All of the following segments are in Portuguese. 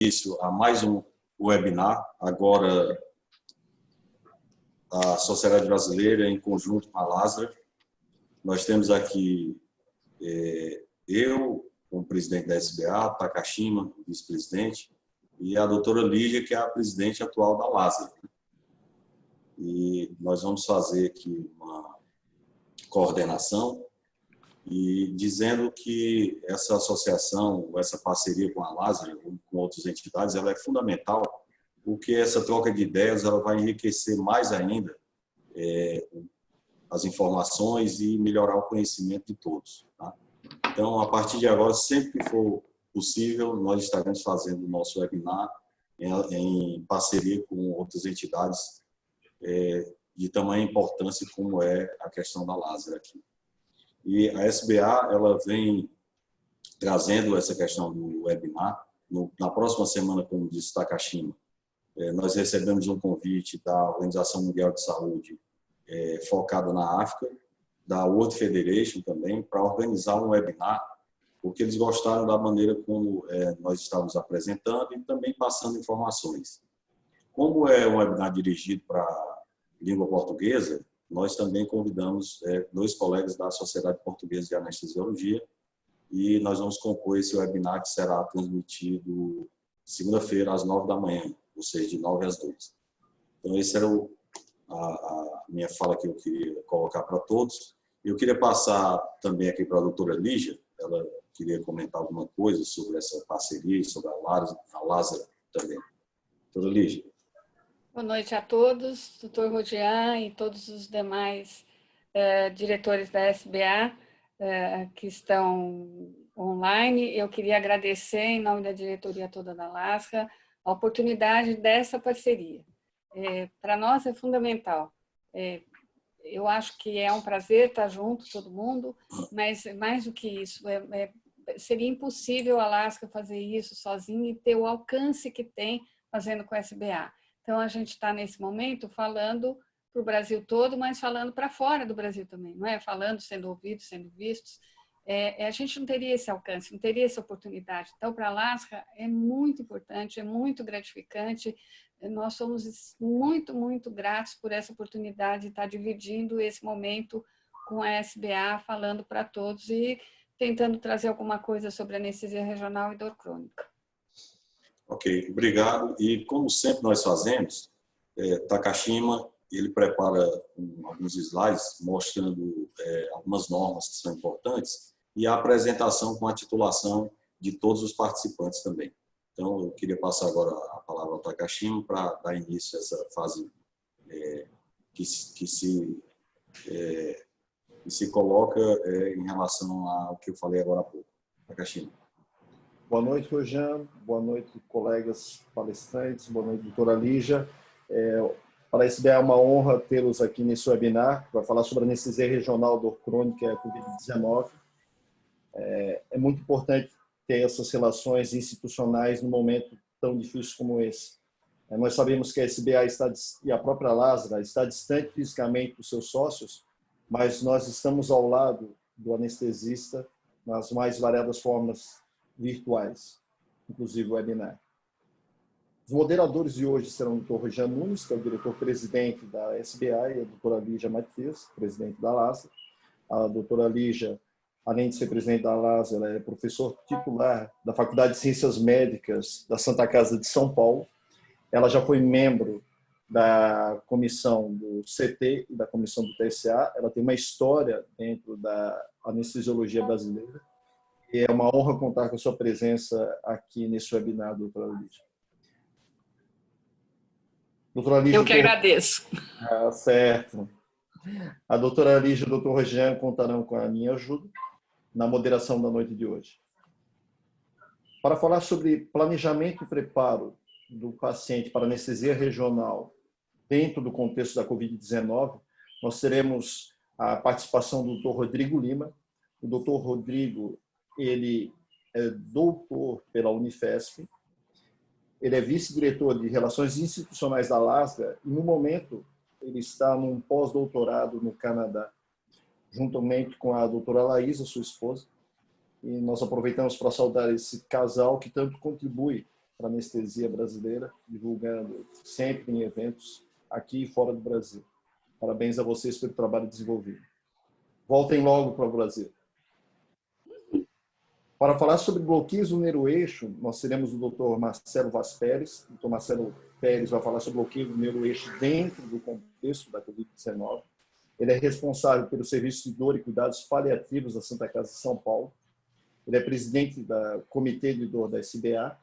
início a mais um webinar. Agora, a Sociedade Brasileira, em conjunto com a Lázara. Nós temos aqui eu, como presidente da SBA, Takashima, vice-presidente, e a doutora Lígia, que é a presidente atual da Lázara. E nós vamos fazer aqui uma coordenação e dizendo que essa associação, essa parceria com a Lázara, com outras entidades, ela é fundamental, porque essa troca de ideias ela vai enriquecer mais ainda as informações e melhorar o conhecimento de todos. Tá? Então, a partir de agora, sempre que for possível, nós estaremos fazendo o nosso webinar em parceria com outras entidades de tamanha importância como é a questão da Lázara aqui. E a SBA ela vem trazendo essa questão do webinar. Na próxima semana, como disse Takashima, nós recebemos um convite da Organização Mundial de Saúde focada na África, da World Federation também, para organizar um webinar, porque eles gostaram da maneira como nós estávamos apresentando e também passando informações. Como é um webinar dirigido para a língua portuguesa, nós também convidamos 2 colegas da Sociedade Portuguesa de Anestesiologia e nós vamos compor esse webinar que será transmitido segunda-feira às 9 da manhã, ou seja, de 9 às 12. Então, esse era a minha fala que eu queria colocar para todos. Eu queria passar também aqui para a doutora Lígia, ela queria comentar alguma coisa sobre essa parceria, sobre a Lázara também. Doutora Lígia. Boa noite a todos, doutor Rodian e todos os demais diretores da SBA que estão online. Eu queria agradecer, em nome da diretoria toda da LASRA, a oportunidade dessa parceria. Para nós é fundamental. Eu acho que é um prazer estar junto, todo mundo, mas mais do que isso, seria impossível a LASRA fazer isso sozinha e ter o alcance que tem fazendo com a SBA. Então, a gente está, nesse momento, falando para o Brasil todo, mas falando para fora do Brasil também, não é? Falando, sendo ouvidos, sendo vistos. A gente não teria esse alcance, não teria essa oportunidade. Então, para a LASRA é muito importante, é muito gratificante. Nós somos muito, muito gratos por essa oportunidade de estar dividindo esse momento com a SBA, falando para todos e tentando trazer alguma coisa sobre anestesia regional e dor crônica. Ok, obrigado. E como sempre nós fazemos, Takashima, ele prepara alguns slides mostrando algumas normas que são importantes e a apresentação com a titulação de todos os participantes também. Então, eu queria passar agora a palavra ao Takashima para dar início a essa fase que se coloca em relação ao que eu falei agora há pouco. Takashima. Boa noite, Rodian. Boa noite, colegas palestrantes. Boa noite, doutora Lígia. Para a SBA é uma honra tê-los aqui nesse webinar, para falar sobre a anestesia regional dor crônica e a Covid-19. É muito importante ter essas relações institucionais num momento tão difícil como esse. Nós sabemos que a SBA e a própria Lázara está distante fisicamente dos seus sócios, mas nós estamos ao lado do anestesista nas mais variadas formas virtuais, inclusive o webinar. Os moderadores de hoje serão o Dr. Rodian Nunes, que é o diretor-presidente da SBA, e a doutora Lígia Matias, presidente da Lázara. A doutora Lígia, além de ser presidente da Lázara, ela é professor titular da Faculdade de Ciências Médicas da Santa Casa de São Paulo. Ela já foi membro da comissão do CT e da comissão do TSA. Ela tem uma história dentro da anestesiologia brasileira. E é uma honra contar com a sua presença aqui nesse webinar, doutora Lígia. Doutora Lígia, eu que agradeço. Certo. A doutora Lígia e o doutor Rodian contarão com a minha ajuda na moderação da noite de hoje. Para falar sobre planejamento e preparo do paciente para anestesia regional dentro do contexto da Covid-19, nós teremos a participação do Dr. Rodrigo Lima. O Dr. Rodrigo, ele é doutor pela Unifesp, ele é vice-diretor de Relações Institucionais da LASRA e, no momento, ele está num pós-doutorado no Canadá, juntamente com a doutora Laísa, sua esposa, e nós aproveitamos para saudar esse casal que tanto contribui para a anestesia brasileira, divulgando sempre em eventos aqui e fora do Brasil. Parabéns a vocês pelo trabalho desenvolvido. Voltem logo para o Brasil. Para falar sobre bloqueios no neuroeixo, nós teremos o Dr. Marcelo Vaz Pérez. O Dr. Marcelo Pérez vai falar sobre bloqueio do neuroeixo dentro do contexto da Covid-19. Ele é responsável pelo Serviço de Dor e Cuidados Paliativos da Santa Casa de São Paulo. Ele é presidente do Comitê de Dor da SBA.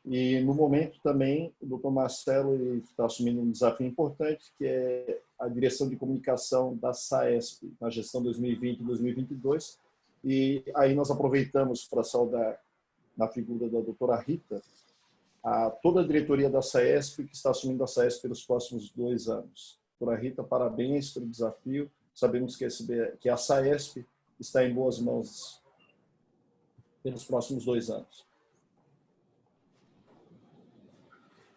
E, no momento, também, o Dr. Marcelo está assumindo um desafio importante, que é a direção de comunicação da SAESP, na gestão 2020 e 2022. E aí nós aproveitamos para saudar, na figura da doutora Rita, toda a diretoria da SAESP, que está assumindo a SAESP pelos próximos 2 anos. Doutora Rita, parabéns pelo desafio. Sabemos que a SAESP está em boas mãos pelos próximos 2 anos.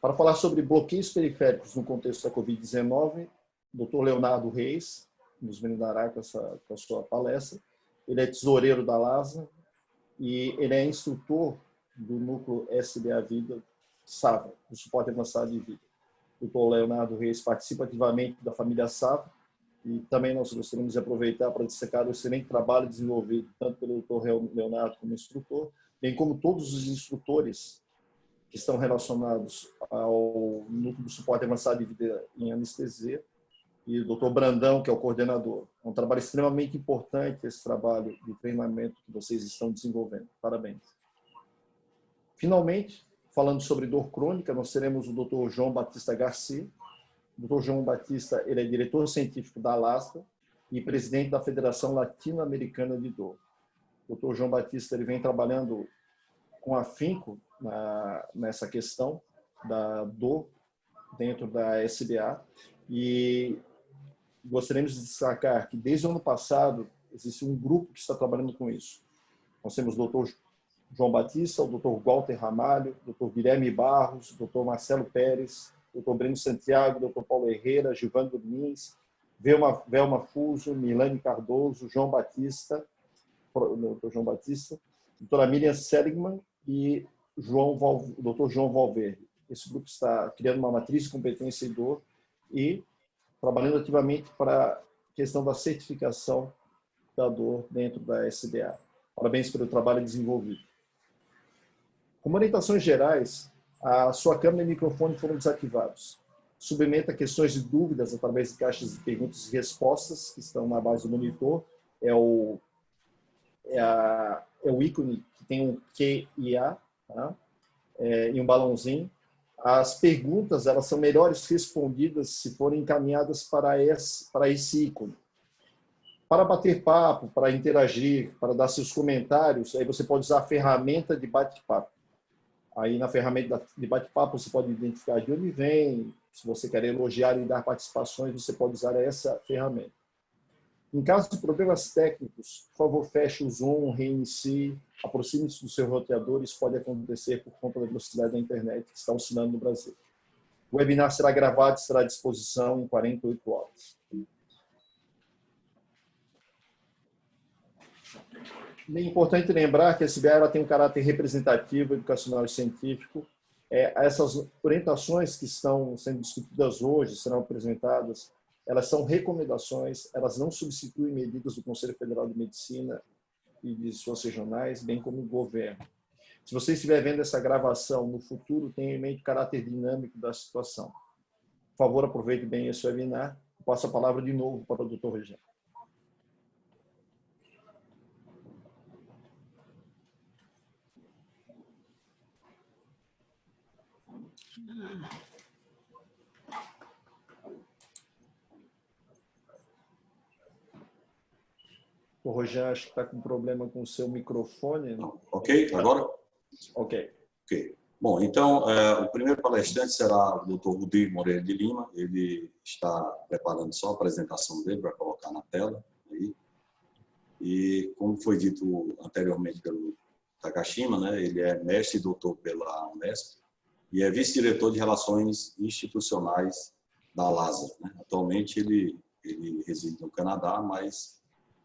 Para falar sobre bloqueios periféricos no contexto da Covid-19, o Dr. Leonardo Reis nos brindará com a sua palestra. Ele é tesoureiro da LASA e ele é instrutor do núcleo SBA Vida SAVA, do suporte avançado de vida. O Dr. Leonardo Reis participa ativamente da família SAVA e também nós gostaríamos de aproveitar para destacar o excelente trabalho desenvolvido tanto pelo Dr. Leonardo como instrutor, bem como todos os instrutores que estão relacionados ao núcleo do suporte avançado de vida em anestesia, e o Dr. Brandão, que é o coordenador. É um trabalho extremamente importante, esse trabalho de treinamento que vocês estão desenvolvendo. Parabéns. Finalmente, falando sobre dor crônica, nós teremos o Dr. João Batista Garcia. O Dr. João Batista, ele é diretor científico da ALASTA e presidente da Federação Latino-Americana de Dor. O Dr. João Batista, ele vem trabalhando com afinco nessa questão da dor dentro da SBA, e gostaríamos de destacar que desde o ano passado existe um grupo que está trabalhando com isso. Nós temos o Dr. João Batista, o Dr. Walter Ramalho, o Dr. Guilherme Barros, o Dr. Marcelo Pérez, o Dr. Breno Santiago, o Dr. Paulo Herrera, Gilvando Lins, Velma Fuso, Milane Cardoso, João Batista, o Dr. João Batista, a doutora Miriam Seligman e o Dr. João Valverde. Esse grupo está criando uma matriz de competência e dor e trabalhando ativamente para a questão da certificação da dor dentro da SBA. Parabéns pelo trabalho desenvolvido. Como orientações gerais, a sua câmera e microfone foram desativados. Submeta questões e dúvidas através de caixas de perguntas e respostas que estão na base do monitor. É o ícone que tem um Q e A, tá? E um balãozinho. As perguntas, elas são melhores respondidas se forem encaminhadas para esse ícone. Para bater papo, para interagir, para dar seus comentários, aí você pode usar a ferramenta de bate-papo. Aí na ferramenta de bate-papo você pode identificar de onde vem, se você quer elogiar e dar participações, você pode usar essa ferramenta. Em caso de problemas técnicos, por favor, feche o Zoom, reinicie, aproxime-se do seu roteador. Isso pode acontecer por conta da velocidade da internet que está oscilando no Brasil. O webinar será gravado e estará à disposição em 48 horas. É importante lembrar que a SBA ela tem um caráter representativo, educacional e científico. Essas orientações que estão sendo discutidas hoje, serão apresentadas, elas são recomendações, elas não substituem medidas do Conselho Federal de Medicina e de suas regionais, bem como o governo. Se você estiver vendo essa gravação no futuro, tenha em mente o caráter dinâmico da situação. Por favor, aproveite bem esse webinar. Passo a palavra de novo para o Dr. Rogério. O Rogério acho que está com problema com o seu microfone. Não. Ok, agora? Ok. Bom, então, o primeiro palestrante será o Dr. Rodrigo Moreira de Lima. Ele está preparando só a apresentação dele para colocar na tela. Aí. E, como foi dito anteriormente pelo Takashima, né, ele é mestre e doutor pela Unesp e é vice-diretor de Relações Institucionais da LASA. Né? Atualmente, ele reside no Canadá, mas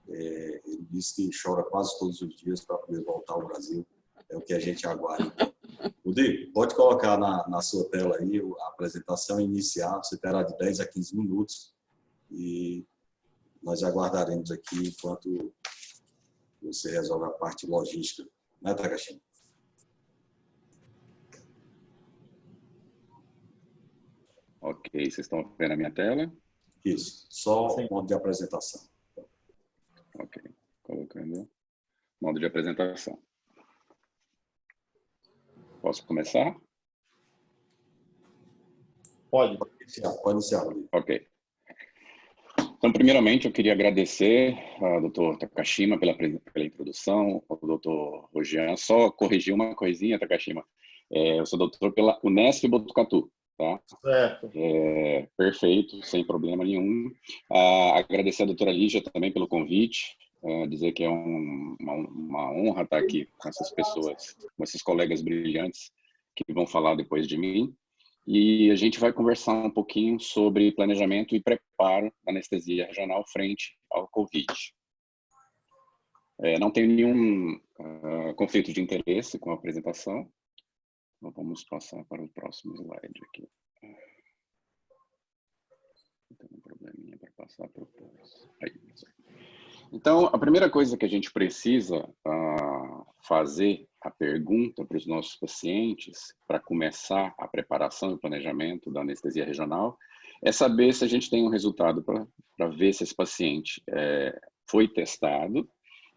ele diz que chora quase todos os dias para poder voltar ao Brasil. É o que a gente aguarda. Rodrigo, pode colocar na sua tela aí a apresentação inicial, você terá de 10 a 15 minutos e nós aguardaremos aqui enquanto você resolve a parte logística, né, Takashima? Ok, vocês estão vendo a minha tela? Isso, só o modo de apresentação. Ok, colocando modo de apresentação. Posso começar? Pode. Pode iniciar, Rodrigo. Ok. Então, primeiramente, eu queria agradecer ao Dr. Takashima pela introdução, ao Dr. Rogian. Só corrigir uma coisinha, Takashima. Eu sou doutor pela Unesp Botucatu, tá? Certo. Perfeito, sem problema nenhum. Agradecer a doutora Lígia também pelo convite, dizer que é uma honra estar aqui com essas pessoas, com esses colegas brilhantes que vão falar depois de mim. E a gente vai conversar um pouquinho sobre planejamento e preparo da anestesia regional frente ao Covid. Não tenho nenhum conflito de interesse com a apresentação. Então, vamos passar para o próximo slide aqui. Tem um probleminha para passar para o próximo. Então, a primeira coisa que a gente precisa fazer a pergunta para os nossos pacientes, para começar a preparação e planejamento da anestesia regional, é saber se a gente tem um resultado para ver se esse paciente foi testado,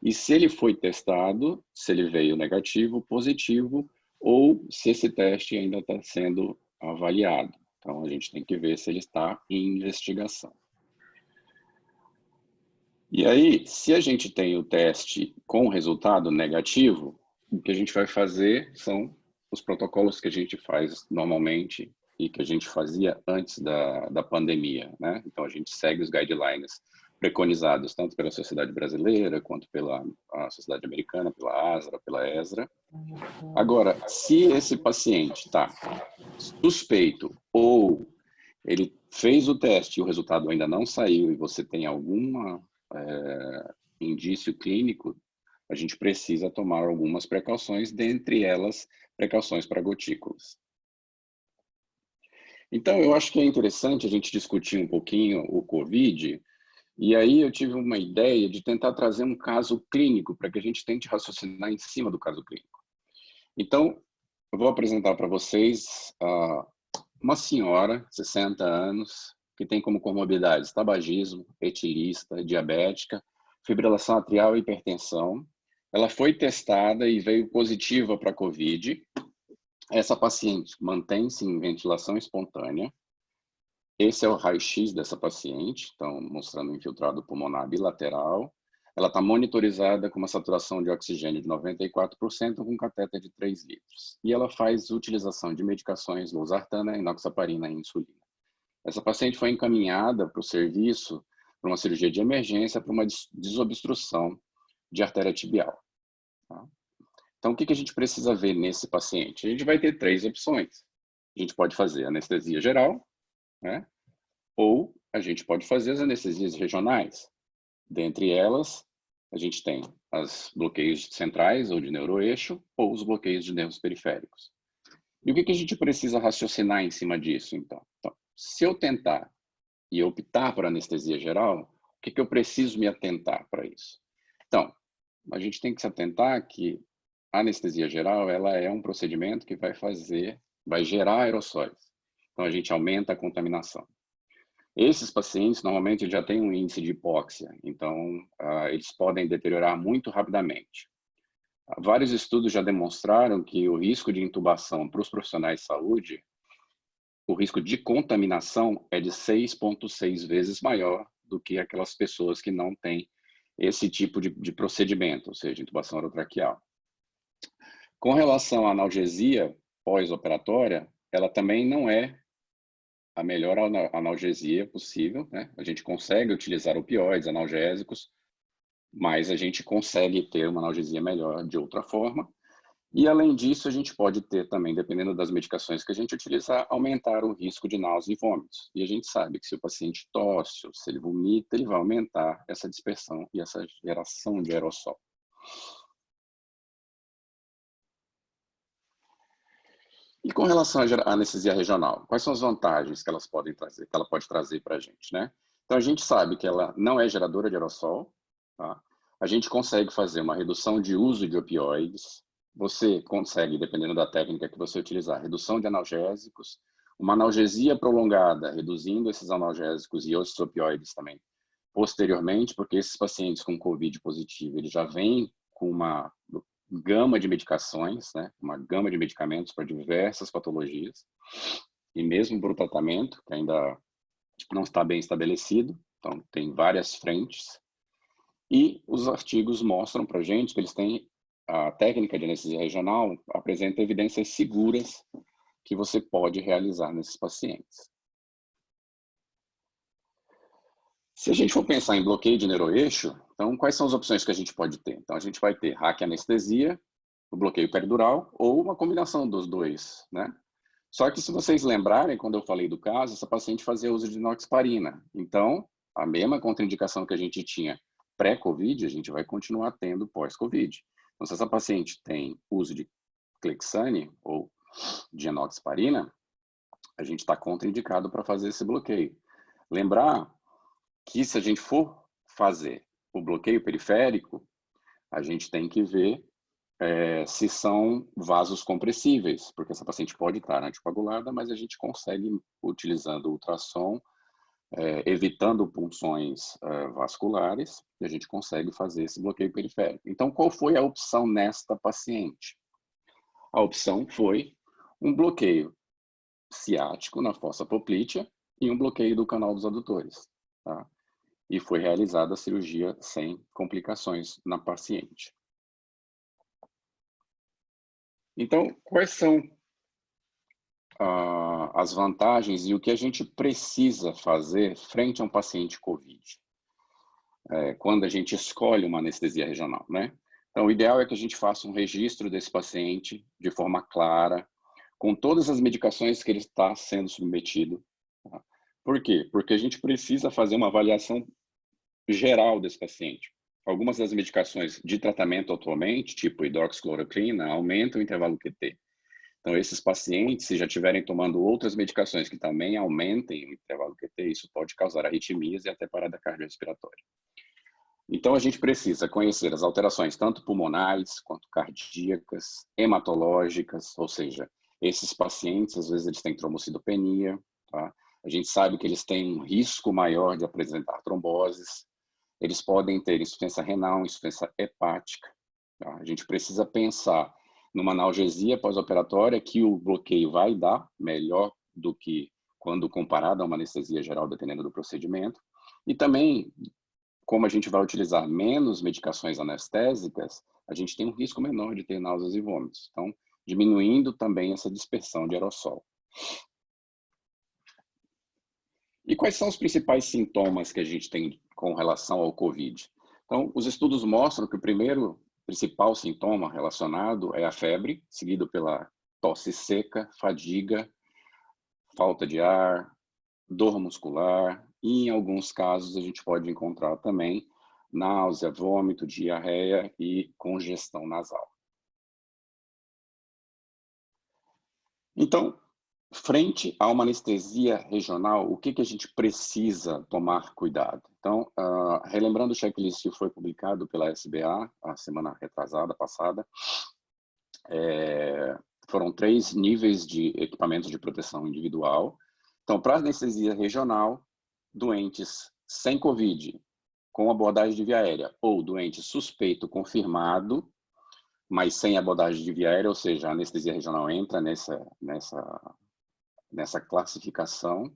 e se ele foi testado, se ele veio negativo, positivo, ou se esse teste ainda está sendo avaliado. Então, a gente tem que ver se ele está em investigação. E aí, se a gente tem o teste com resultado negativo, o que a gente vai fazer são os protocolos que a gente faz normalmente e que a gente fazia antes da pandemia, né? Então, a gente segue os guidelines preconizados tanto pela Sociedade Brasileira quanto pela Sociedade Americana, pela ASRA, pela ESRA. Agora, se esse paciente está suspeito ou ele fez o teste e o resultado ainda não saiu e você tem alguma indício clínico, a gente precisa tomar algumas precauções, dentre elas, precauções para gotículas. Então, eu acho que é interessante a gente discutir um pouquinho o COVID, e aí eu tive uma ideia de tentar trazer um caso clínico, para que a gente tente raciocinar em cima do caso clínico. Então, eu vou apresentar para vocês uma senhora, 60 anos, que tem como comorbidades tabagismo, etilista, diabética, fibrilação atrial e hipertensão. Ela foi testada e veio positiva para a COVID. Essa paciente mantém-se em ventilação espontânea. Esse é o raio-x dessa paciente, então mostrando um infiltrado pulmonar bilateral. Ela está monitorizada com uma saturação de oxigênio de 94%, com um catéter de 3 litros. E ela faz utilização de medicações losartana, enoxaparina e insulina. Essa paciente foi encaminhada para o serviço para uma cirurgia de emergência, para uma desobstrução de artéria tibial. Tá? Então, o que a gente precisa ver nesse paciente? A gente vai ter 3 opções. A gente pode fazer anestesia geral, né? Ou a gente pode fazer as anestesias regionais. Dentre elas, a gente tem os bloqueios centrais ou de neuroeixo ou os bloqueios de nervos periféricos. E o que a gente precisa raciocinar em cima disso, então? Se eu tentar e optar por anestesia geral, o que eu preciso me atentar para isso? Então, a gente tem que se atentar que a anestesia geral, ela é um procedimento que vai gerar aerossóis. Então, a gente aumenta a contaminação. Esses pacientes, normalmente, já têm um índice de hipóxia, então, eles podem deteriorar muito rapidamente. Vários estudos já demonstraram que o risco de intubação para os profissionais de saúde, o risco de contaminação é de 6,6 vezes maior do que aquelas pessoas que não têm esse tipo de procedimento, ou seja, intubação orotraqueal. Com relação à analgesia pós-operatória, ela também não é a melhor analgesia possível, né? A gente consegue utilizar opioides, analgésicos, mas a gente consegue ter uma analgesia melhor de outra forma. E, além disso, a gente pode ter também, dependendo das medicações que a gente utilizar, aumentar o risco de náusea e vômitos. E a gente sabe que se o paciente tosse ou se ele vomita, ele vai aumentar essa dispersão e essa geração de aerossol. E com relação à anestesia regional, quais são as vantagens que elas podem trazer, que ela pode trazer para a gente, né? Então, a gente sabe que ela não é geradora de aerossol, tá? A gente consegue fazer uma redução de uso de opioides, você consegue, dependendo da técnica que você utilizar, redução de analgésicos, uma analgesia prolongada, reduzindo esses analgésicos e outros opioides também, posteriormente, porque esses pacientes com COVID positivo, eles já vêm com uma gama de medicações, né? Uma gama de medicamentos para diversas patologias, e mesmo para o tratamento, que ainda não está bem estabelecido, então tem várias frentes, e os artigos mostram para a gente que eles têm a técnica de anestesia regional apresenta evidências seguras que você pode realizar nesses pacientes. Se a gente for pensar em bloqueio de neuroeixo, então quais são as opções que a gente pode ter? Então a gente vai ter raquianestesia, o bloqueio peridural ou uma combinação dos dois, né? Só que se vocês lembrarem, quando eu falei do caso, essa paciente fazia uso de enoxaparina. Então, a mesma contraindicação que a gente tinha pré-Covid, a gente vai continuar tendo pós-Covid. Então, se essa paciente tem uso de Clexane ou de enoxaparina, a gente está contraindicado para fazer esse bloqueio. Lembrar que se a gente for fazer o bloqueio periférico, a gente tem que ver se são vasos compressíveis, porque essa paciente pode estar anticoagulada, mas a gente consegue, utilizando ultrassom, evitando punções vasculares, e a gente consegue fazer esse bloqueio periférico. Então, qual foi a opção nesta paciente? A opção foi um bloqueio ciático na fossa poplítea e um bloqueio do canal dos adutores, tá? E foi realizada a cirurgia sem complicações na paciente. Então, quais são as vantagens e o que a gente precisa fazer frente a um paciente COVID? Quando a gente escolhe uma anestesia regional, né? Então, o ideal é que a gente faça um registro desse paciente de forma clara, com todas as medicações que ele está sendo submetido. Tá? Por quê? Porque a gente precisa fazer uma avaliação geral desse paciente. Algumas das medicações de tratamento atualmente, tipo hidroxicloroquina, aumentam o intervalo QT. Então, esses pacientes, se já estiverem tomando outras medicações que também aumentem o intervalo QT, isso pode causar arritmias e até parada cardiorrespiratória. Então, a gente precisa conhecer as alterações tanto pulmonares quanto cardíacas, hematológicas, ou seja, esses pacientes, às vezes, eles têm trombocitopenia, tá? A gente sabe que eles têm um risco maior de apresentar tromboses, eles podem ter insuficiência renal, insuficiência hepática. Tá? A gente precisa pensar numa analgesia pós-operatória que o bloqueio vai dar melhor do que quando comparado a uma anestesia geral, dependendo do procedimento. E também, como a gente vai utilizar menos medicações anestésicas, a gente tem um risco menor de ter náuseas e vômitos. Então, diminuindo também essa dispersão de aerossol. E quais são os principais sintomas que a gente tem com relação ao COVID? Então, os estudos mostram que o primeiro principal sintoma relacionado é a febre, seguido pela tosse seca, fadiga, falta de ar, dor muscular, e em alguns casos a gente pode encontrar também náusea, vômito, diarreia e congestão nasal. Então, frente a uma anestesia regional, o que a gente precisa tomar cuidado? Então, relembrando o checklist que foi publicado pela SBA a semana retrasada, passada, foram 3 níveis de equipamentos de proteção individual. Então, para anestesia regional, doentes sem COVID, com abordagem de via aérea, ou doente suspeito confirmado, mas sem abordagem de via aérea, ou seja, a anestesia regional entra nessa classificação,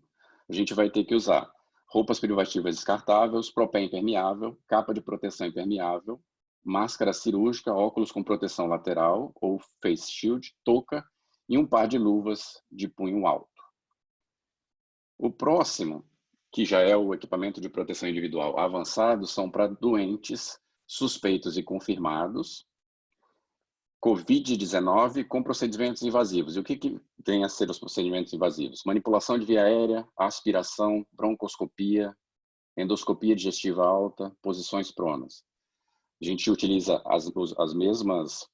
a gente vai ter que usar roupas privativas descartáveis, propé impermeável, capa de proteção impermeável, máscara cirúrgica, óculos com proteção lateral ou face shield, touca e um par de luvas de punho alto. O próximo, que já é o equipamento de proteção individual avançado, são para doentes suspeitos e confirmados, COVID-19 com procedimentos invasivos. E o que vem a ser os procedimentos invasivos? Manipulação de via aérea, aspiração, broncoscopia, endoscopia digestiva alta, posições pronas. A gente utiliza as mesmas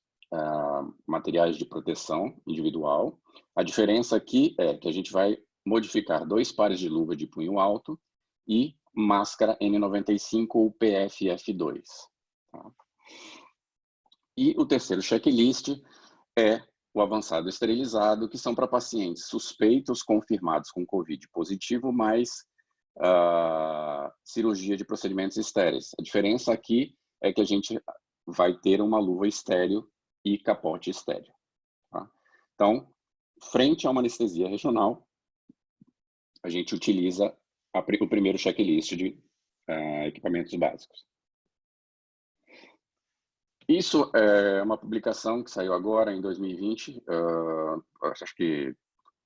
materiais de proteção individual. A diferença aqui é que a gente vai modificar 2 pares de luva de punho alto e máscara N95 ou PFF2. Tá? E o terceiro checklist é o avançado esterilizado, que são para pacientes suspeitos confirmados com COVID positivo, mais cirurgia de procedimentos estéreis. A diferença aqui é que a gente vai ter uma luva estéril e capote estéril. Tá? Então, frente a uma anestesia regional, a gente utiliza o primeiro checklist de equipamentos básicos. Isso é uma publicação que saiu agora em 2020, acho que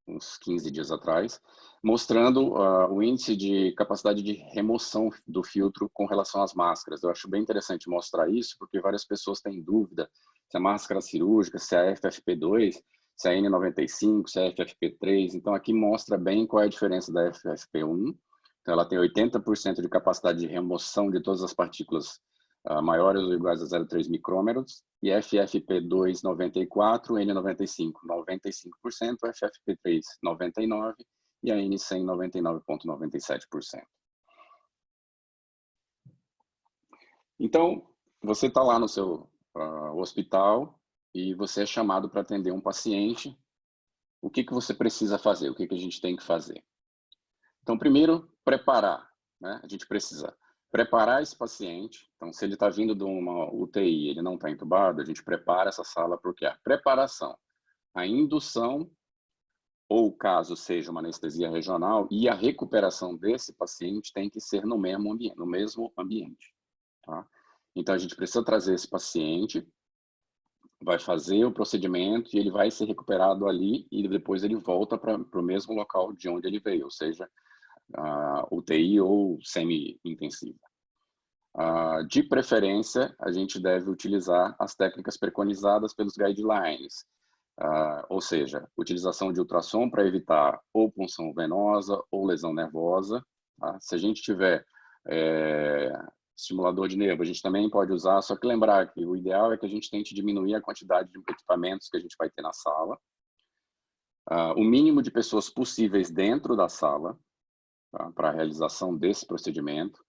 uns 15 dias atrás, mostrando o índice de capacidade de remoção do filtro com relação às máscaras. Eu acho bem interessante mostrar isso, porque várias pessoas têm dúvida se a máscara cirúrgica, se é a FFP2, se é a N95, se é a FFP3. Então, aqui mostra bem qual é a diferença da FFP1. Então, ela tem 80% de capacidade de remoção de todas as partículas maiores ou iguais a 0,3 micrômetros, e FFP2, 94, N95, 95%, FFP3, 99%, e a N100, 99,97%. Então, você está lá no seu hospital e você é chamado para atender um paciente. O que você precisa fazer? O que a gente tem que fazer? Então, primeiro, preparar. Né? A gente precisa preparar esse paciente. Então, se ele está vindo de uma UTI, ele não está entubado, a gente prepara essa sala, porque a preparação, a indução, ou caso seja uma anestesia regional, e a recuperação desse paciente tem que ser no mesmo ambiente. Tá? Então, a gente precisa trazer esse paciente, vai fazer o procedimento e ele vai ser recuperado ali e depois ele volta para o mesmo local de onde ele veio, ou seja, UTI ou semi-intensiva. De preferência, a gente deve utilizar as técnicas preconizadas pelos guidelines, ou seja, utilização de ultrassom para evitar ou punção venosa ou lesão nervosa. Tá? Se a gente tiver estimulador de nervo, a gente também pode usar, só que lembrar que o ideal é que a gente tente diminuir a quantidade de equipamentos que a gente vai ter na sala, o mínimo de pessoas possíveis dentro da sala, tá? Para a realização desse procedimento,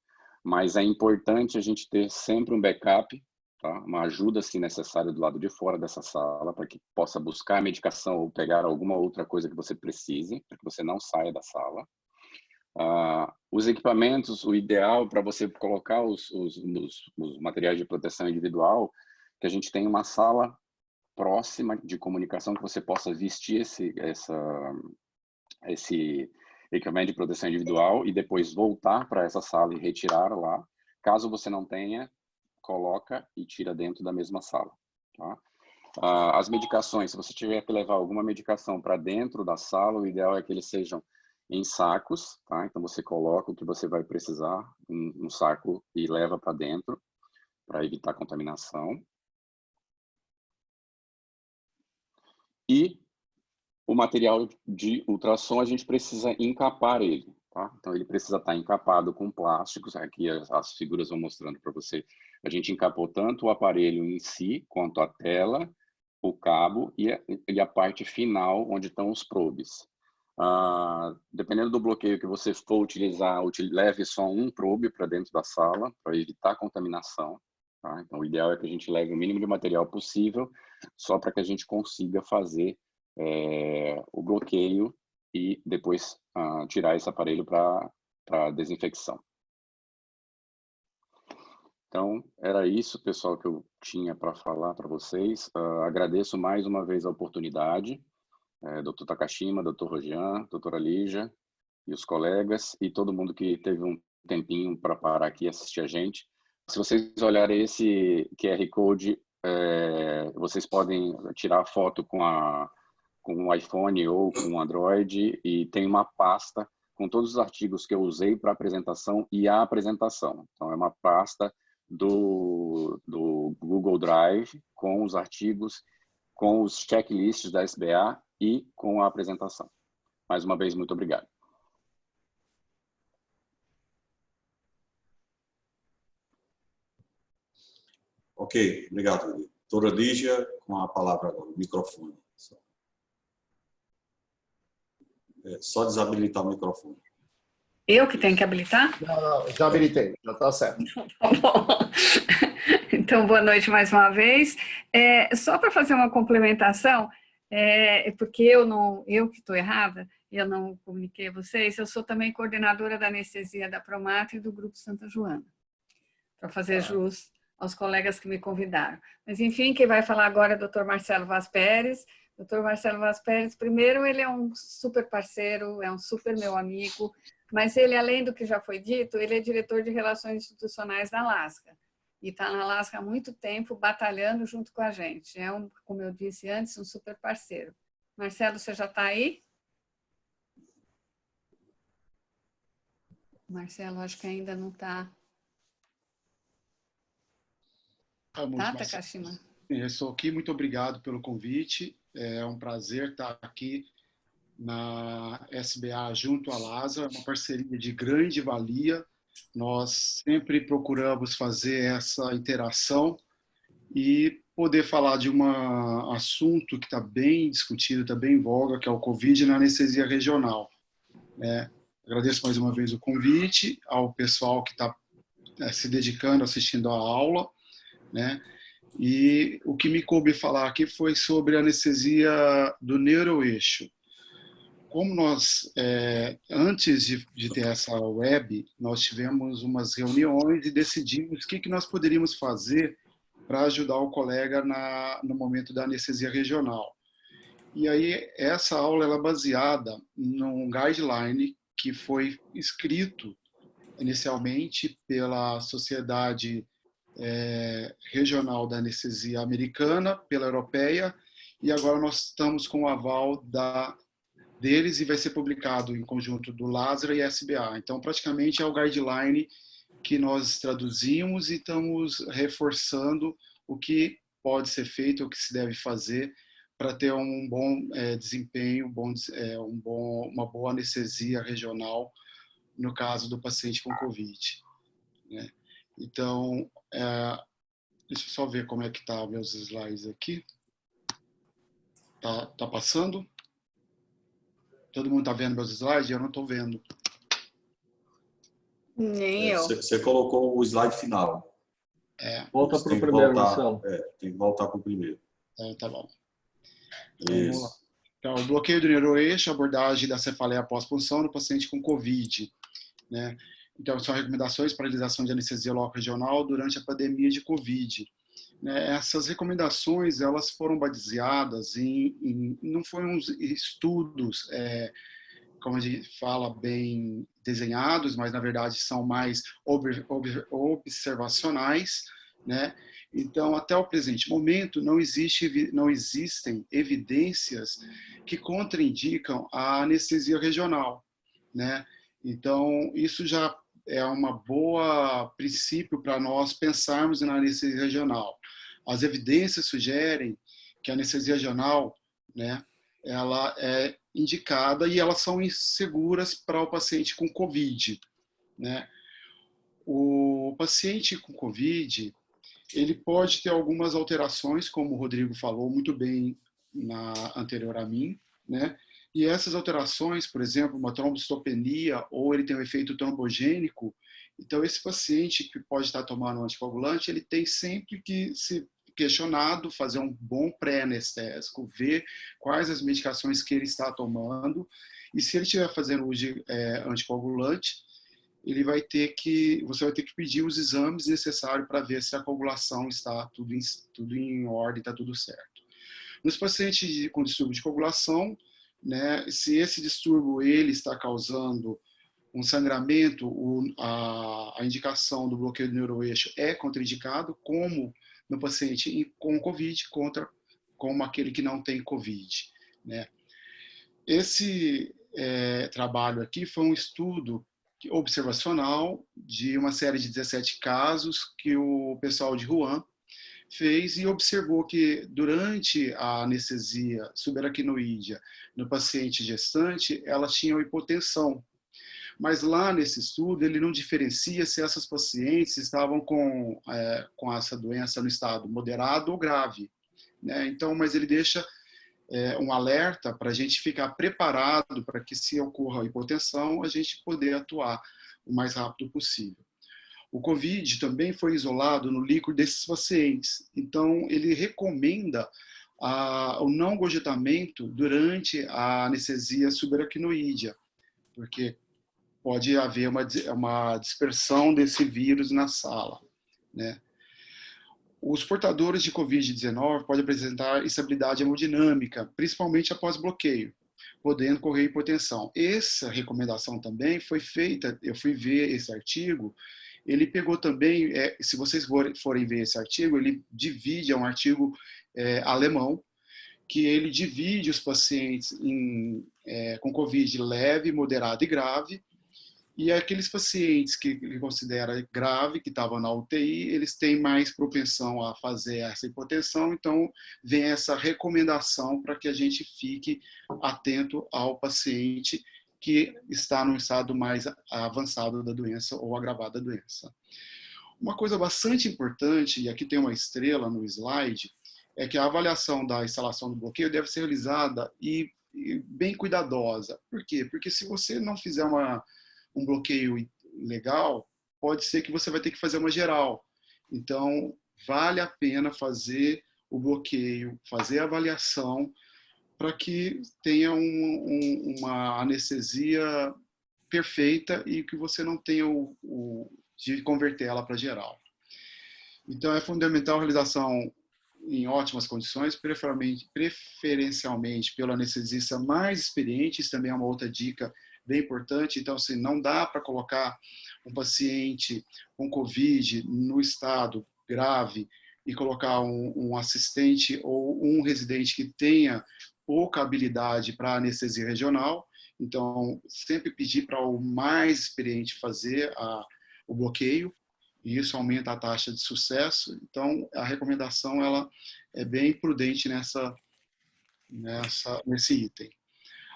mas é importante a gente ter sempre um backup, tá? Uma ajuda, se necessário, do lado de fora dessa sala, para que possa buscar a medicação ou pegar alguma outra coisa que você precise, para que você não saia da sala. Os equipamentos, o ideal para você colocar os materiais de proteção individual, que a gente tenha uma sala próxima de comunicação que você possa vestir esse equipamento de proteção individual e depois voltar para essa sala e retirar lá. Caso você não tenha, coloca e tira dentro da mesma sala. Tá? As medicações, se você tiver que levar alguma medicação para dentro da sala, o ideal é que eles sejam em sacos, tá? Então você coloca o que você vai precisar no saco e leva para dentro para evitar contaminação. E o material de ultrassom, a gente precisa encapar ele, tá? Então, ele precisa estar encapado com plásticos. Aqui as figuras vão mostrando para você. A gente encapou tanto o aparelho em si, quanto a tela, o cabo e a parte final, onde estão os probes. Dependendo do bloqueio que você for utilizar, leve só um probe para dentro da sala, para evitar contaminação. Tá? Então, o ideal é que a gente leve o mínimo de material possível, só para que a gente consiga fazer o bloqueio e depois tirar esse aparelho para desinfecção. Então, era isso, pessoal, que eu tinha para falar para vocês. Agradeço mais uma vez a oportunidade, Dr. Takashima, Dr. Rojan, doutora Lígia e os colegas e todo mundo que teve um tempinho para parar aqui e assistir a gente. Se vocês olharem esse QR Code, vocês podem tirar foto com um iPhone ou com um Android e tem uma pasta com todos os artigos que eu usei para a apresentação e a apresentação. Então, é uma pasta do Google Drive com os artigos, com os checklists da SBA e com a apresentação. Mais uma vez, muito obrigado. Ok, obrigado, Rodrigo. Doutora Lígia, com a palavra agora, o microfone. Só desabilitar o microfone. Eu que tenho que habilitar? Não, já habilitei, já está certo. Tá bom. Então, boa noite mais uma vez. Só para fazer uma complementação, porque eu que estou errada, eu não comuniquei a vocês, eu sou também coordenadora da anestesia da Promatre e do Grupo Santa Joana, para fazer jus aos colegas que me convidaram. Mas, enfim, quem vai falar agora é o Dr. Marcelo Vaz Pérez. Dr. Marcelo Vaz Pérez, primeiro, ele é um super parceiro, é um super meu amigo, mas ele, além do que já foi dito, ele é diretor de Relações Institucionais da Lasca. E está na Lasca há muito tempo, batalhando junto com a gente. É, como eu disse antes, um super parceiro. Marcelo, você já está aí? Marcelo, acho que ainda não está. Tá, Takashima? Eu estou aqui, muito obrigado pelo convite. É um prazer estar aqui na SBA junto à LASA, uma parceria de grande valia. Nós sempre procuramos fazer essa interação e poder falar de um assunto que está bem discutido, está bem em voga, que é o Covid na anestesia regional. Agradeço mais uma vez o convite ao pessoal que está se dedicando, assistindo à aula, né? E o que me coube falar aqui foi sobre a anestesia do neuroeixo. Como nós, antes de ter essa web, nós tivemos umas reuniões e decidimos o que nós poderíamos fazer para ajudar o colega no momento da anestesia regional. E aí, essa aula ela é baseada num guideline que foi escrito inicialmente pela Sociedade Regional da Anestesia Americana, pela Europeia, e agora nós estamos com o aval deles e vai ser publicado em conjunto do LASRA e SBA. Então, praticamente é o guideline que nós traduzimos e estamos reforçando o que pode ser feito, o que se deve fazer para ter um bom desempenho, uma boa anestesia regional no caso do paciente com Covid, né? Então, deixa eu só ver como é que tá meus slides aqui. Tá passando? Todo mundo tá vendo meus slides? Eu não estou vendo. Nem eu. Você colocou o slide final. Volta para o primeiro, Marcelo. Tem que voltar para o primeiro. Tá bom. Isso. Então, o bloqueio do neuroeixo, abordagem da cefaleia pós-punção no paciente com Covid, né? Então, são recomendações para realização de anestesia local regional durante a pandemia de Covid. Essas recomendações, elas foram baseadas não foram estudos, como a gente fala, bem desenhados, mas, na verdade, são mais observacionais, né? Então, até o presente momento, não existem evidências que contraindicam a anestesia regional, né? Então, isso já é uma boa princípio para nós pensarmos na anestesia regional. As evidências sugerem que a anestesia regional, né, ela é indicada e elas são seguras para o paciente com Covid, né? O paciente com Covid, ele pode ter algumas alterações, como o Rodrigo falou muito bem anterior a mim, né? E essas alterações, por exemplo, uma trombocitopenia ou ele tem um efeito trombogênico, então esse paciente que pode estar tomando um anticoagulante, ele tem sempre que se questionado, fazer um bom pré-anestésico, ver quais as medicações que ele está tomando, e se ele estiver fazendo uso de anticoagulante, você vai ter que pedir os exames necessários para ver se a coagulação está tudo em ordem, está tudo certo. Nos pacientes com distúrbio de coagulação, né, se esse distúrbio ele está causando um sangramento, a indicação do bloqueio do neuroeixo é contraindicado, como no paciente com Covid, como aquele que não tem Covid, né? Esse trabalho aqui foi um estudo observacional de uma série de 17 casos que o pessoal de Wuhan fez e observou que durante a anestesia subaracnoídea no paciente gestante, elas tinham hipotensão. Mas lá nesse estudo, ele não diferencia se essas pacientes estavam com essa doença no estado moderado ou grave, né? Então, mas ele deixa um alerta para a gente ficar preparado para que, se ocorra hipotensão, a gente poder atuar o mais rápido possível. O COVID também foi isolado no líquido desses pacientes, então ele recomenda o não gorjetamento durante a anestesia subaracnoídea, porque pode haver uma dispersão desse vírus na sala, né? Os portadores de COVID-19 podem apresentar instabilidade hemodinâmica, principalmente após bloqueio, podendo correr hipotensão. Essa recomendação também foi feita, eu fui ver esse artigo, ele pegou também, se vocês forem ver esse artigo, ele divide, é um artigo alemão, que ele divide os pacientes com COVID leve, moderado e grave, e aqueles pacientes que ele considera grave, que estavam na UTI, eles têm mais propensão a fazer essa hipotensão, então vem essa recomendação para que a gente fique atento ao paciente que está no estado mais avançado da doença ou agravado da doença. Uma coisa bastante importante, e aqui tem uma estrela no slide, é que a avaliação da instalação do bloqueio deve ser realizada e bem cuidadosa. Por quê? Porque se você não fizer um bloqueio legal, pode ser que você vai ter que fazer uma geral. Então, vale a pena fazer o bloqueio, fazer a avaliação, para que tenha uma anestesia perfeita e que você não tenha de converter ela para geral. Então, é fundamental a realização em ótimas condições, preferencialmente pelo anestesista mais experiente. Isso também é uma outra dica bem importante. Então, assim, não dá para colocar um paciente com COVID no estado grave e colocar um assistente ou um residente que tenha pouca habilidade para anestesia regional. Então, sempre pedir para o mais experiente fazer o bloqueio, e isso aumenta a taxa de sucesso. Então, a recomendação ela é bem prudente nesse item.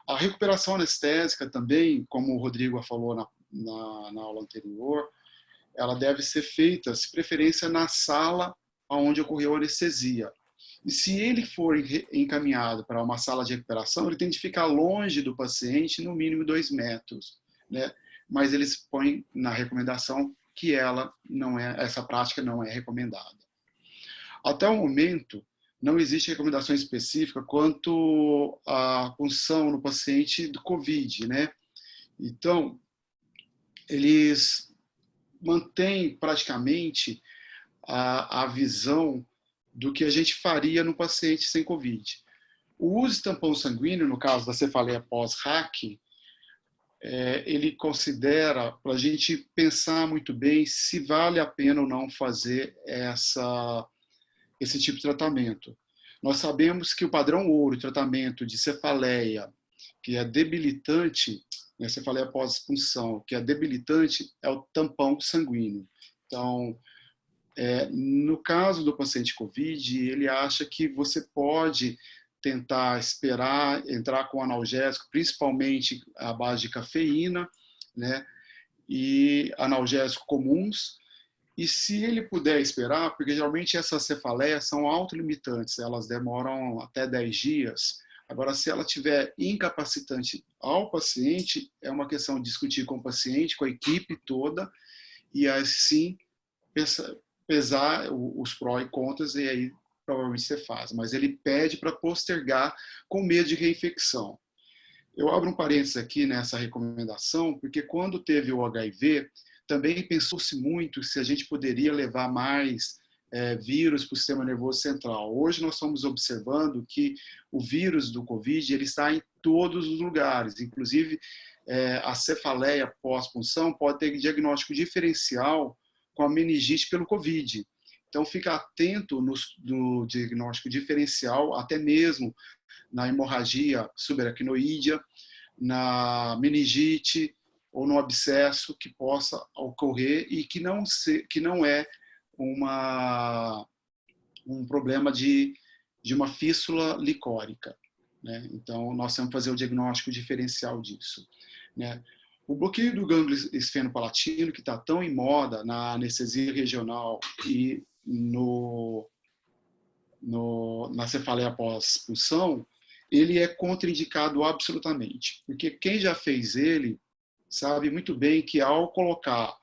A recuperação anestésica também, como o Rodrigo falou na aula anterior, ela deve ser feita, de preferência, na sala onde ocorreu a anestesia. E se ele for encaminhado para uma sala de recuperação, ele tem de ficar longe do paciente, no mínimo 2 metros, né? Mas eles põem na recomendação que essa prática não é recomendada. Até o momento, não existe recomendação específica quanto à punção no paciente do COVID, né? Então, eles mantêm praticamente a visão do que a gente faria no paciente sem COVID. O uso de tampão sanguíneo, no caso da cefaleia pós-RAC, ele considera, para a gente pensar muito bem se vale a pena ou não fazer esse tipo de tratamento. Nós sabemos que o padrão ouro de tratamento de cefaleia, que é debilitante, né, cefaleia pós-punção, que é debilitante, é o tampão sanguíneo. Então, no caso do paciente COVID, ele acha que você pode tentar esperar, entrar com analgésico, principalmente à base de cafeína, né, e analgésicos comuns. E se ele puder esperar, porque geralmente essas cefaleias são autolimitantes, elas demoram até 10 dias. Agora, se ela tiver incapacitante ao paciente, é uma questão de discutir com o paciente, com a equipe toda, e assim pesar os prós e contras, e aí provavelmente você faz. Mas ele pede para postergar com medo de reinfecção. Eu abro um parênteses aqui nessa recomendação, porque quando teve o HIV, também pensou-se muito se a gente poderia levar mais vírus para o sistema nervoso central. Hoje nós estamos observando que o vírus do COVID ele está em todos os lugares, inclusive a cefaleia pós-punção pode ter diagnóstico diferencial com a meningite pelo COVID. Então, fica atento no diagnóstico diferencial, até mesmo na hemorragia subaracnoídea, na meningite ou no abscesso que possa ocorrer e que não é um problema de uma fístula licórica, né? Então, nós temos que fazer o diagnóstico diferencial disso, né? O bloqueio do gânglio esfenopalatino, que está tão em moda na anestesia regional e na cefaleia pós-punção, ele é contraindicado absolutamente, porque quem já fez ele sabe muito bem que ao colocar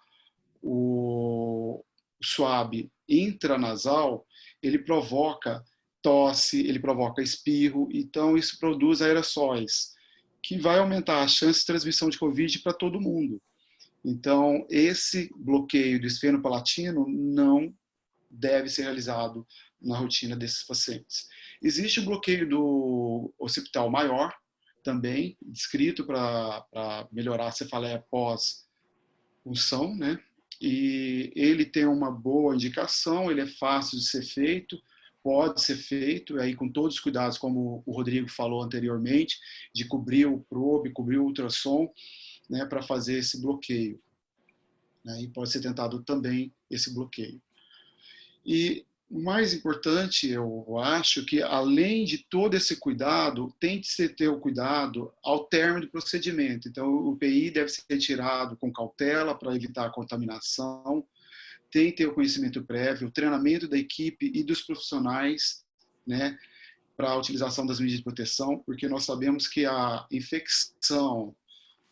o swab intranasal, ele provoca tosse, ele provoca espirro, então isso produz aerossóis, que vai aumentar a chance de transmissão de Covid para todo mundo. Então, esse bloqueio do esfenopalatino não deve ser realizado na rotina desses pacientes. Existe o bloqueio do occipital maior, também descrito para melhorar a cefaleia pós-punção, né? E ele tem uma boa indicação, ele é fácil de ser feito, pode ser feito, aí com todos os cuidados, como o Rodrigo falou anteriormente, de cobrir o probe, cobrir o ultrassom, né, para fazer esse bloqueio. Né? E pode ser tentado também esse bloqueio. E o mais importante, eu acho, que além de todo esse cuidado, tem de se ter o cuidado ao término do procedimento. Então, o PI deve ser retirado com cautela para evitar a contaminação, tem que ter o conhecimento prévio, o treinamento da equipe e dos profissionais, né, para a utilização das medidas de proteção, porque nós sabemos que a infecção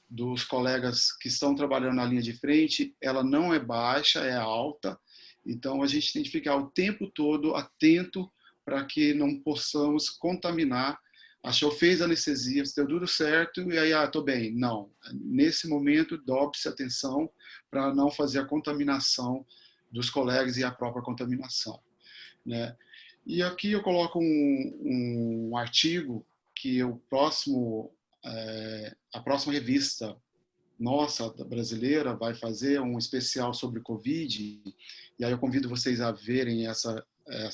dos colegas que estão trabalhando na linha de frente, ela não é baixa, é alta. Então, a gente tem que ficar o tempo todo atento para que não possamos contaminar. Achou, fez anestesia, deu tudo certo, e aí, estou bem. Não. Nesse momento, dobre-se atenção para não fazer a contaminação dos colegas e a própria contaminação. Né? E aqui eu coloco um artigo que a próxima revista nossa, brasileira, vai fazer um especial sobre Covid, e aí eu convido vocês a verem essa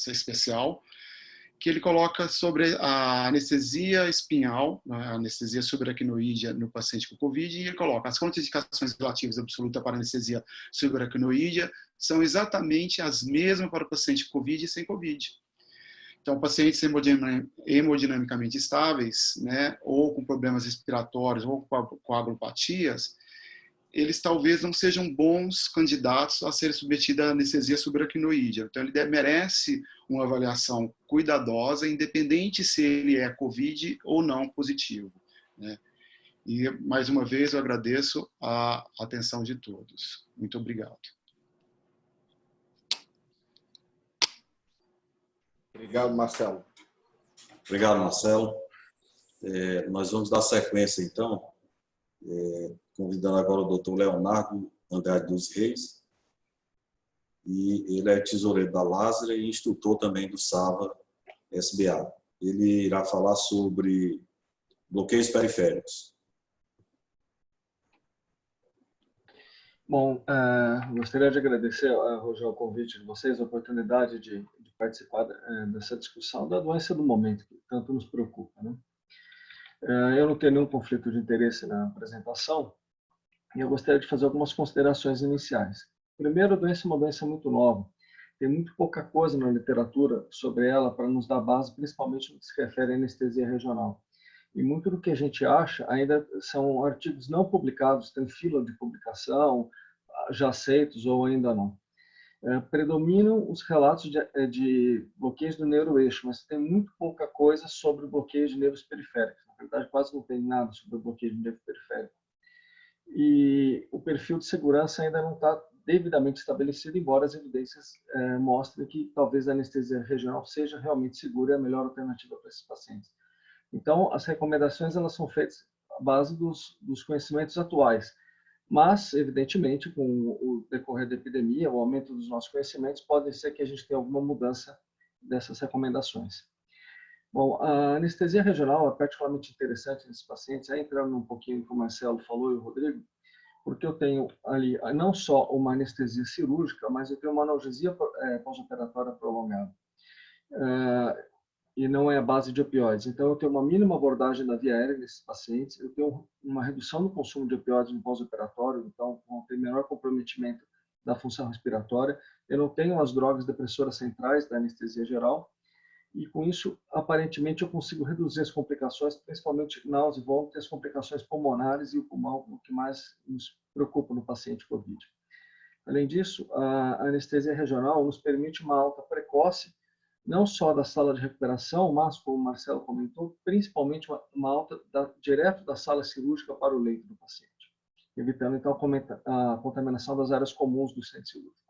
especial, que ele coloca sobre a anestesia espinhal, a anestesia subaracnoide no paciente com Covid, e ele coloca as contraindicações relativas absolutas para a anestesia subaracnoide são exatamente as mesmas para o paciente com Covid e sem Covid. Então, pacientes hemodinamicamente estáveis, né, ou com problemas respiratórios, ou com coagulopatias, eles talvez não sejam bons candidatos a serem submetidos à anestesia subaracnoide. Então, ele merece uma avaliação cuidadosa, independente se ele é COVID ou não positivo. Né? E, mais uma vez, eu agradeço a atenção de todos. Muito obrigado. Obrigado, Marcelo. Obrigado, Marcelo. Nós vamos dar sequência, então, convidando agora o doutor Leonardo Andrade dos Reis, e ele é tesoureiro da Lázara e instrutor também do SAVA SBA. Ele irá falar sobre bloqueios periféricos. Bom, gostaria de agradecer, Rogério, o convite de vocês, a oportunidade de participar dessa discussão da doença do momento, que tanto nos preocupa. Né? Eu não tenho nenhum conflito de interesse na apresentação, e eu gostaria de fazer algumas considerações iniciais. Primeiro, a doença é uma doença muito nova. Tem muito pouca coisa na literatura sobre ela para nos dar base, principalmente no que se refere à anestesia regional. E muito do que a gente acha ainda são artigos não publicados, tem fila de publicação, já aceitos ou ainda não. Predominam os relatos de bloqueios do neuroeixo, mas tem muito pouca coisa sobre bloqueio de nervos periféricos. Na verdade, quase não tem nada sobre bloqueio de nervo periférico. E o perfil de segurança ainda não está devidamente estabelecido, embora as evidências mostrem que talvez a anestesia regional seja realmente segura e a melhor alternativa para esses pacientes. Então, as recomendações elas são feitas à base dos conhecimentos atuais, mas, evidentemente, com o decorrer da epidemia, o aumento dos nossos conhecimentos, pode ser que a gente tenha alguma mudança dessas recomendações. Bom, a anestesia regional é particularmente interessante nesses pacientes, aí entrando um pouquinho no que o Marcelo falou e o Rodrigo, porque eu tenho ali não só uma anestesia cirúrgica, mas eu tenho uma analgesia pós-operatória prolongada. E não é a base de opioides. Então, eu tenho uma mínima abordagem da via aérea nesses pacientes, eu tenho uma redução no consumo de opioides no pós-operatório, então vão ter menor comprometimento da função respiratória. Eu não tenho as drogas depressoras centrais da anestesia geral e com isso, aparentemente, eu consigo reduzir as complicações, principalmente náusea e vômito, as complicações pulmonares e o pulmão, o que mais nos preocupa no paciente COVID. Além disso, a anestesia regional nos permite uma alta precoce, não só da sala de recuperação, mas, como o Marcelo comentou, principalmente uma alta direto da sala cirúrgica para o leito do paciente, evitando, então, a contaminação das áreas comuns do centro cirúrgico.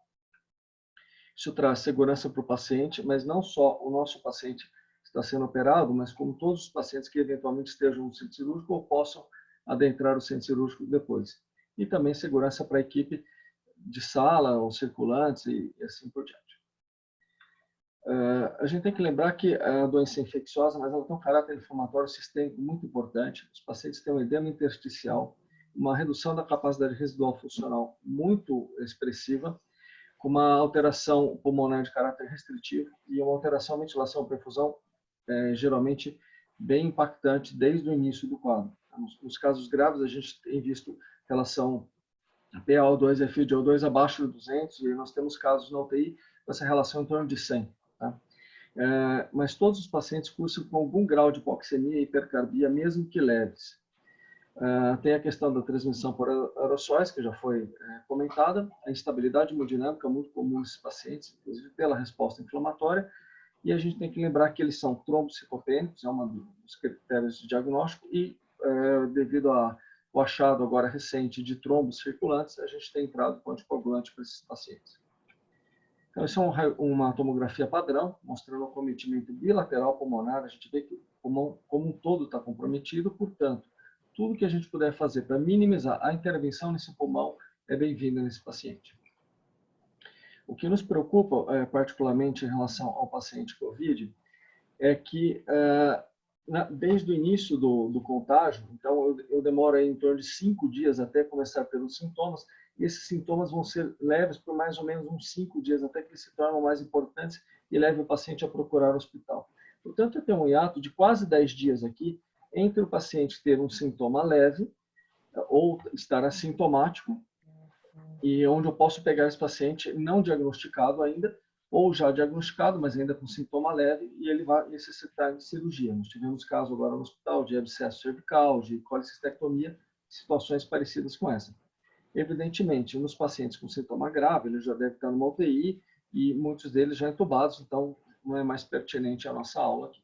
Isso traz segurança para o paciente, mas não só o nosso paciente está sendo operado, mas como todos os pacientes que eventualmente estejam no centro cirúrgico ou possam adentrar o centro cirúrgico depois. E também segurança para a equipe de sala, ou circulantes e assim por diante. A gente tem que lembrar que a doença é infecciosa, mas ela tem um caráter inflamatório sistêmico muito importante. Os pacientes têm um edema intersticial, uma redução da capacidade residual funcional muito expressiva, com uma alteração pulmonar de caráter restritivo e uma alteração ventilação e perfusão, geralmente bem impactante desde o início do quadro. Nos casos graves, a gente tem visto relação PaO2 e FiO2 abaixo de 200, e nós temos casos na UTI com essa relação em torno de 100. Tá? Mas todos os pacientes cursam com algum grau de hipoxemia e hipercarbia, mesmo que leves. Tem a questão da transmissão por aerossóis, que já foi comentada, a instabilidade hemodinâmica muito comum nesses pacientes, inclusive pela resposta inflamatória, e a gente tem que lembrar que eles são trombocitopênicos, é um dos critérios de diagnóstico, e devido ao achado agora recente de trombos circulantes, a gente tem entrado com anticoagulante para esses pacientes. Então, isso é uma tomografia padrão, mostrando o cometimento bilateral pulmonar. A gente vê que o pulmão como um todo está comprometido, portanto, tudo que a gente puder fazer para minimizar a intervenção nesse pulmão é bem-vindo nesse paciente. O que nos preocupa, particularmente em relação ao paciente COVID, é que desde o início do contágio, então eu demoro aí em torno de 5 dias até começar a ter os sintomas, e esses sintomas vão ser leves por mais ou menos uns 5 dias, até que eles se tornam mais importantes e leve o paciente a procurar o hospital. Portanto, eu tenho um hiato de quase 10 dias aqui, entre o paciente ter um sintoma leve ou estar assintomático, e onde eu posso pegar esse paciente não diagnosticado ainda, ou já diagnosticado, mas ainda com sintoma leve, e ele vai necessitar de cirurgia. Nós tivemos casos agora no hospital de abscesso cervical, de colicistectomia, situações parecidas com essa. Evidentemente, nos pacientes com sintoma grave, ele já deve estar numa UTI, e muitos deles já entubados, então não é mais pertinente a nossa aula aqui.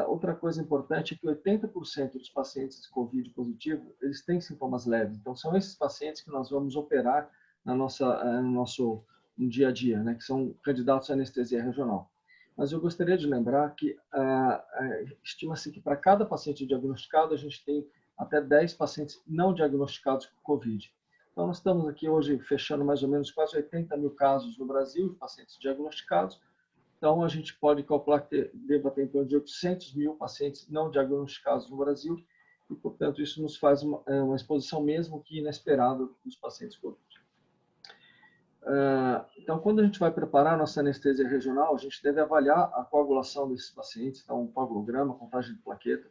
Outra coisa importante é que 80% dos pacientes de COVID positivo, eles têm sintomas leves. Então, são esses pacientes que nós vamos operar no nosso dia a dia, né, que são candidatos à anestesia regional. Mas eu gostaria de lembrar que estima-se que para cada paciente diagnosticado, a gente tem até 10 pacientes não diagnosticados com COVID. Então, nós estamos aqui hoje fechando mais ou menos quase 80 mil casos no Brasil de pacientes diagnosticados. Então, a gente pode calcular que deva ter em torno de 800 mil pacientes não diagnosticados no Brasil, e, portanto, isso nos faz uma exposição mesmo que inesperada dos pacientes COVID. Então, quando a gente vai preparar a nossa anestesia regional, a gente deve avaliar a coagulação desses pacientes, então, um coagulograma, contagem de plaqueta.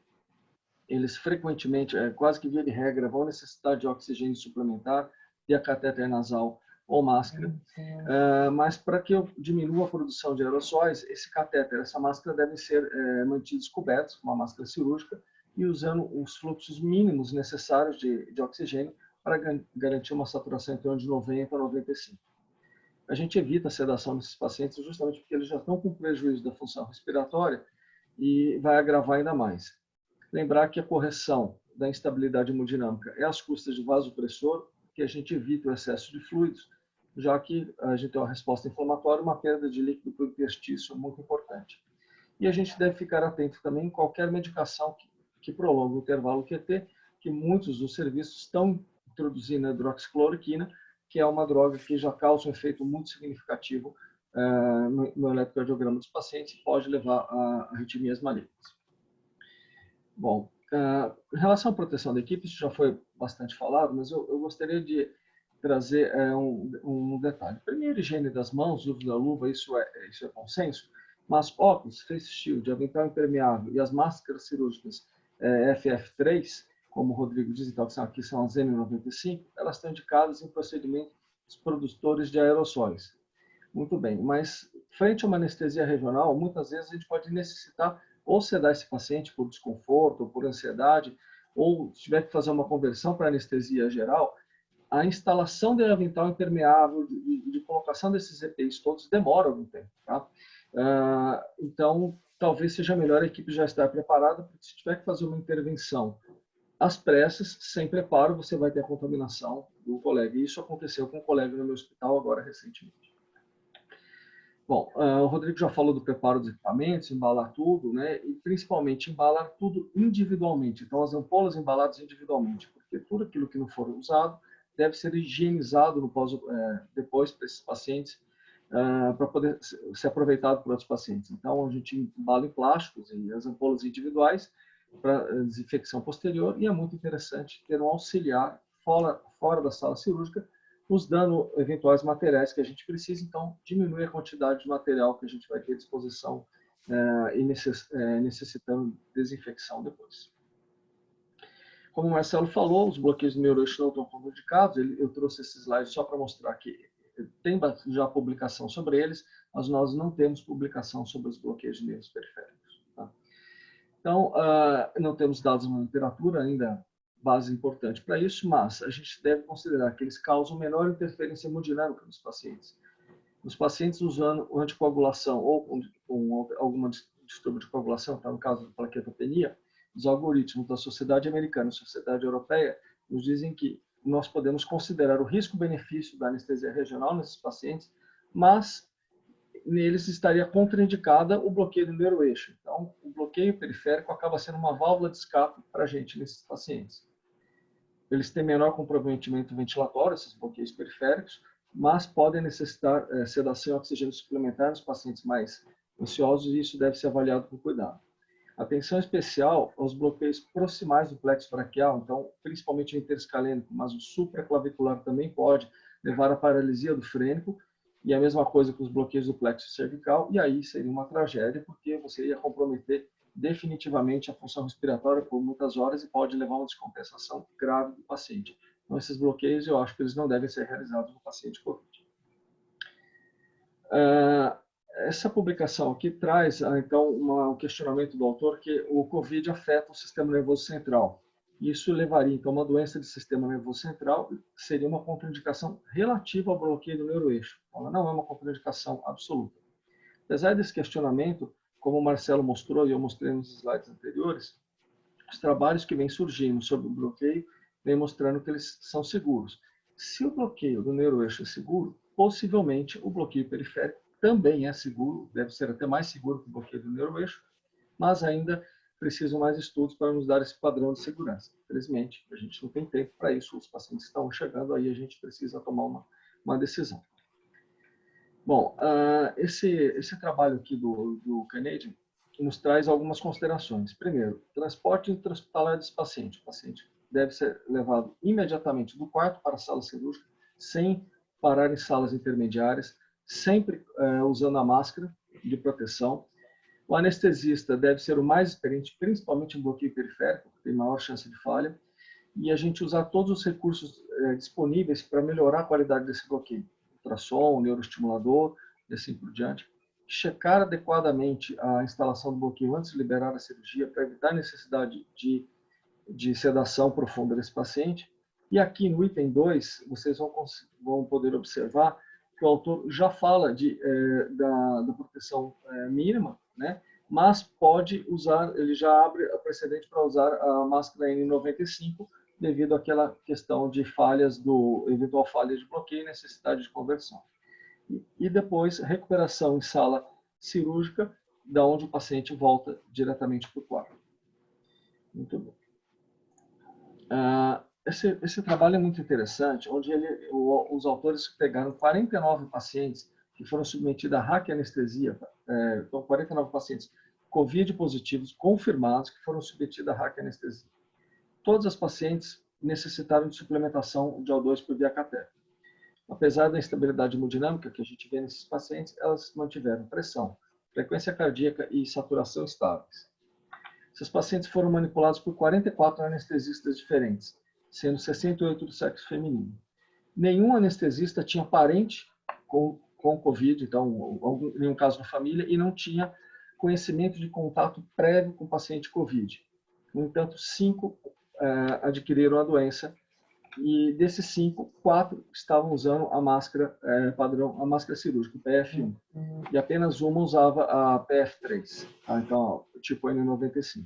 Eles frequentemente, quase que via de regra, vão necessitar de oxigênio suplementar, via catéter nasal ou máscara, mas para que eu diminua a produção de aerossóis, esse catéter, essa máscara devem ser mantidos cobertos com uma máscara cirúrgica e usando os fluxos mínimos necessários de oxigênio para garantir uma saturação em torno de 90 a 95. A gente evita a sedação desses pacientes justamente porque eles já estão com prejuízo da função respiratória e vai agravar ainda mais. Lembrar que a correção da instabilidade hemodinâmica é às custas de vasopressor, que a gente evita o excesso de fluidos, já que a gente tem uma resposta inflamatória, uma perda de líquido para o interstício muito importante. E a gente deve ficar atento também em qualquer medicação que prolongue o intervalo QT, que muitos dos serviços estão introduzindo a hidroxicloroquina, que é uma droga que já causa um efeito muito significativo no eletrocardiograma dos pacientes e pode levar a arritmias malignas. Bom, em relação à proteção da equipe, isso já foi bastante falado, mas eu gostaria de trazer um detalhe. Primeiro, higiene das mãos, uso da luva, isso é consenso, mas óculos, face shield, avental impermeável e as máscaras cirúrgicas FF3, como o Rodrigo diz, então, que são as N95, elas estão indicadas em procedimentos produtores de aerossóis. Muito bem, mas frente a uma anestesia regional, muitas vezes a gente pode necessitar ou sedar esse paciente por desconforto, ou por ansiedade, ou se tiver que fazer uma conversão para anestesia geral, a instalação de avental impermeável, de colocação desses EPIs todos, demora algum tempo. Tá? Então, talvez seja melhor a equipe já estar preparada, porque se tiver que fazer uma intervenção às pressas, sem preparo, você vai ter a contaminação do colega. E isso aconteceu com um colega no meu hospital agora recentemente. Bom, o Rodrigo já falou do preparo dos equipamentos, embalar tudo, né? E principalmente embalar tudo individualmente. Então, as ampolas embaladas individualmente, porque tudo aquilo que não for usado deve ser higienizado depois para esses pacientes, para poder ser aproveitado por outros pacientes. Então, a gente embala em plásticos e as ampolas individuais para desinfecção posterior, e é muito interessante ter um auxiliar fora da sala cirúrgica, nos dando eventuais materiais que a gente precisa, então diminui a quantidade de material que a gente vai ter à disposição e necessitando desinfecção depois. Como o Marcelo falou, os bloqueios do neuroeixo não estão contraindicados. Eu trouxe esses slides só para mostrar que tem já publicação sobre eles, mas nós não temos publicação sobre os bloqueios de nervos periféricos. Tá? Então, não temos dados na literatura ainda, base importante para isso, mas a gente deve considerar que eles causam menor interferência hemodinâmica nos pacientes. Nos pacientes usando anticoagulação ou com alguma distúrbio de coagulação, tá, no caso da plaquetopenia, os algoritmos da Sociedade Americana e Sociedade Europeia nos dizem que nós podemos considerar o risco-benefício da anestesia regional nesses pacientes, mas neles estaria contraindicada o bloqueio do neuroeixo. Então, o bloqueio periférico acaba sendo uma válvula de escape para a gente nesses pacientes. Eles têm menor comprometimento ventilatório, esses bloqueios periféricos, mas podem necessitar sedação e oxigênio suplementar nos pacientes mais ansiosos, e isso deve ser avaliado com cuidado. Atenção especial aos bloqueios proximais do plexo braquial, então, principalmente o interescalênico, mas o supraclavicular também pode levar à paralisia do frênico, e a mesma coisa com os bloqueios do plexo cervical, e aí seria uma tragédia, porque você ia comprometer definitivamente a função respiratória por muitas horas e pode levar a uma descompensação grave do paciente. Então, esses bloqueios, eu acho que eles não devem ser realizados no paciente COVID. Essa publicação aqui traz, então, um questionamento do autor que o COVID afeta o sistema nervoso central. Isso levaria, então, a uma doença de sistema nervoso central, seria uma contraindicação relativa ao bloqueio do neuroeixo. Ela não é uma contraindicação absoluta. Apesar desse questionamento, como o Marcelo mostrou e eu mostrei nos slides anteriores, os trabalhos que vêm surgindo sobre o bloqueio vêm mostrando que eles são seguros. Se o bloqueio do neuroeixo é seguro, possivelmente o bloqueio periférico também é seguro, deve ser até mais seguro que o bloqueio do neuroeixo, mas ainda precisam mais estudos para nos dar esse padrão de segurança. Infelizmente, a gente não tem tempo para isso, os pacientes estão chegando, aí a gente precisa tomar uma decisão. Bom, esse trabalho aqui do Canadian nos traz algumas considerações. Primeiro, transporte intra-hospitalar desse paciente. O paciente deve ser levado imediatamente do quarto para a sala cirúrgica, sem parar em salas intermediárias, sempre usando a máscara de proteção. O anestesista deve ser o mais experiente, principalmente em bloqueio periférico, que tem maior chance de falha, e a gente usar todos os recursos disponíveis para melhorar a qualidade desse bloqueio. Ultrassom, neuroestimulador e assim por diante. Checar adequadamente a instalação do bloqueio antes de liberar a cirurgia para evitar a necessidade de sedação profunda desse paciente. E aqui no item 2, vocês vão poder observar que o autor já fala da proteção mínima, né? Mas pode usar, ele já abre a precedente para usar a máscara N95 devido àquela questão de eventual falha de bloqueio e necessidade de conversão. E depois, recuperação em sala cirúrgica, da onde o paciente volta diretamente para o quarto. Muito bom. Esse trabalho é muito interessante, onde os autores pegaram 49 pacientes que foram submetidos a raquianestesia, então 49 pacientes COVID positivos confirmados que foram submetidos a raquianestesia. Todas as pacientes necessitaram de suplementação de O2 por via catéter. Apesar da instabilidade hemodinâmica que a gente vê nesses pacientes, elas mantiveram pressão, frequência cardíaca e saturação estáveis. Esses pacientes foram manipulados por 44 anestesistas diferentes, sendo 68 do sexo feminino. Nenhum anestesista tinha parente com com Covid, então, nenhum caso na família, e não tinha conhecimento de contato prévio com paciente Covid. No entanto, 5 adquiriram a doença, e desses 5, 4 estavam usando a máscara padrão, a máscara cirúrgica, o PF1, e apenas uma usava a PF3, então, tipo N95.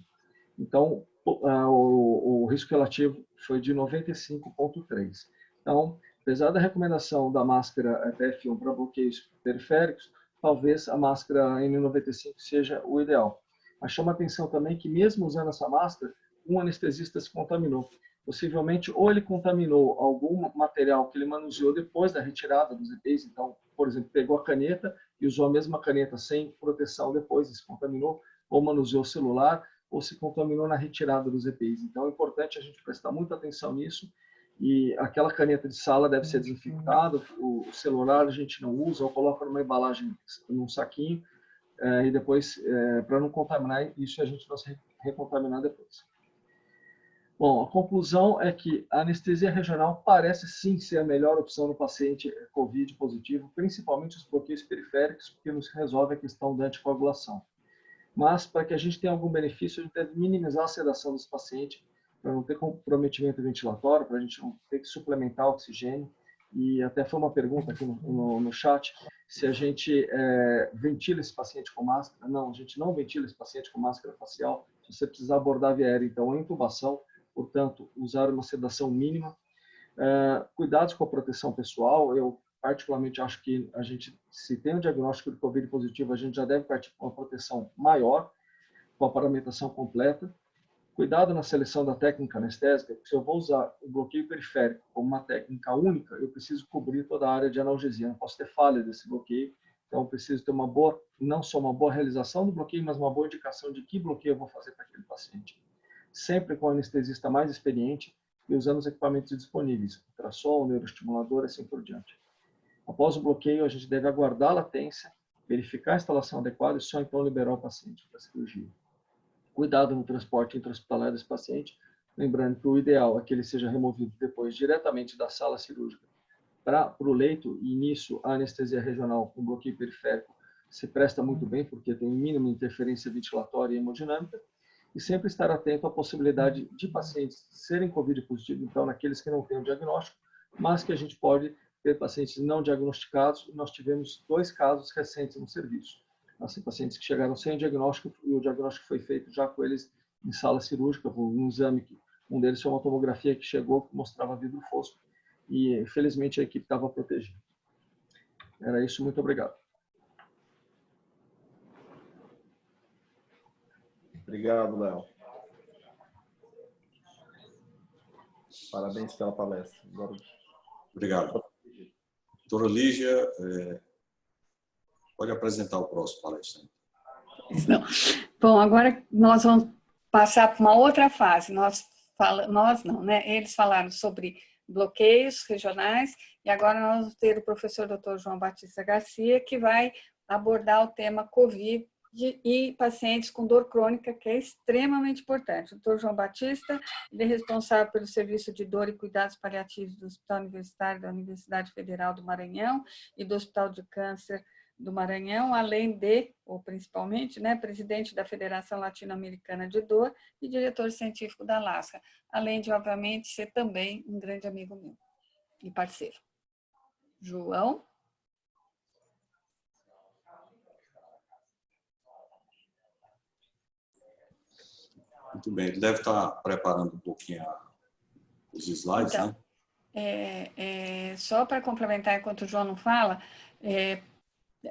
Então, o risco relativo foi de 95,3. Então, apesar da recomendação da máscara PF1 para bloqueios periféricos, talvez a máscara N95 seja o ideal. Mas chama atenção também que, mesmo usando essa máscara, um anestesista se contaminou. Possivelmente, ou ele contaminou algum material que ele manuseou depois da retirada dos EPIs. Então, por exemplo, pegou a caneta e usou a mesma caneta sem proteção depois e se contaminou, ou manuseou o celular, ou se contaminou na retirada dos EPIs. Então, é importante a gente prestar muita atenção nisso. E aquela caneta de sala deve ser desinfectada, o celular a gente não usa, ou coloca numa embalagem, num saquinho, e depois, para não contaminar, isso a gente não se recontaminar depois. Bom, a conclusão é que a anestesia regional parece sim ser a melhor opção no paciente COVID positivo, principalmente os bloqueios periféricos, porque nos resolve a questão da anticoagulação. Mas, para que a gente tenha algum benefício, a gente deve minimizar a sedação desse paciente, para não ter comprometimento ventilatório, para a gente não ter que suplementar oxigênio. E até foi uma pergunta aqui no chat, se a gente ventila esse paciente com máscara. Não, a gente não ventila esse paciente com máscara facial, se você precisar abordar a via aérea. Então, a intubação, portanto, usar uma sedação mínima. Cuidados com a proteção pessoal. Eu, particularmente, acho que a gente, se tem um diagnóstico de COVID positivo, a gente já deve partir com uma proteção maior, com a paramentação completa. Cuidado na seleção da técnica anestésica, porque se eu vou usar o bloqueio periférico como uma técnica única, eu preciso cobrir toda a área de analgesia. Não posso ter falha desse bloqueio. Então, eu preciso ter uma boa, não só uma boa realização do bloqueio, mas uma boa indicação de que bloqueio eu vou fazer para aquele paciente. Sempre com o anestesista mais experiente e usando os equipamentos disponíveis, ultrassom, neuroestimulador, assim por diante. Após o bloqueio, a gente deve aguardar a latência, verificar a instalação adequada e só então liberar o paciente para a cirurgia. Cuidado no transporte intra-hospitalar desse paciente, lembrando que o ideal é que ele seja removido depois diretamente da sala cirúrgica para o leito, e nisso a anestesia regional com bloqueio periférico se presta muito bem, porque tem mínima interferência ventilatória e hemodinâmica, e sempre estar atento à possibilidade de pacientes serem COVID positivos, então naqueles que não têm o diagnóstico, mas que a gente pode ter pacientes não diagnosticados. Nós tivemos 2 casos recentes no serviço. Assim, pacientes que chegaram sem diagnóstico, e o diagnóstico foi feito já com eles em sala cirúrgica, um exame que um deles foi uma tomografia que chegou, que mostrava vidro fosco, e felizmente a equipe estava protegida. Era isso, muito obrigado. Obrigado, Léo. Parabéns pela palestra. Agora... Obrigado. Doutora Lígia, pode apresentar o próximo palestrante. Não. Bom, agora nós vamos passar para uma outra fase. Nós não, né? Eles falaram sobre bloqueios regionais e agora nós vamos ter o professor Dr. João Batista Garcia, que vai abordar o tema COVID e pacientes com dor crônica, que é extremamente importante. O Dr. João Batista, ele é responsável pelo serviço de dor e cuidados paliativos do Hospital Universitário da Universidade Federal do Maranhão e do Hospital de Câncer do Maranhão, além de, ou principalmente, né, presidente da Federação Latino-Americana de Dor e diretor científico da LASCA, além de, obviamente, ser também um grande amigo meu e parceiro. João? Muito bem, ele deve estar preparando um pouquinho os slides, então, né? Só para complementar, enquanto o João não fala,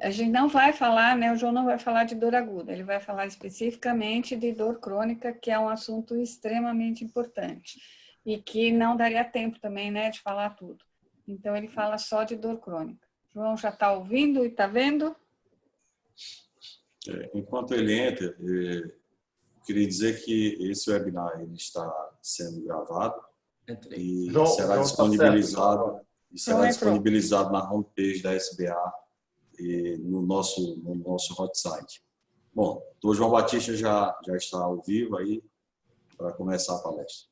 a gente não vai falar, né? O João não vai falar de dor aguda, ele vai falar especificamente de dor crônica, que é um assunto extremamente importante e que não daria tempo também, né, de falar tudo. Então, ele fala só de dor crônica. João já está ouvindo e está vendo? Enquanto ele entra, queria dizer que esse webinar ele está sendo gravado e será disponibilizado na homepage da SBA e no nosso hot site. Bom, o João Batista já está ao vivo aí para começar a palestra.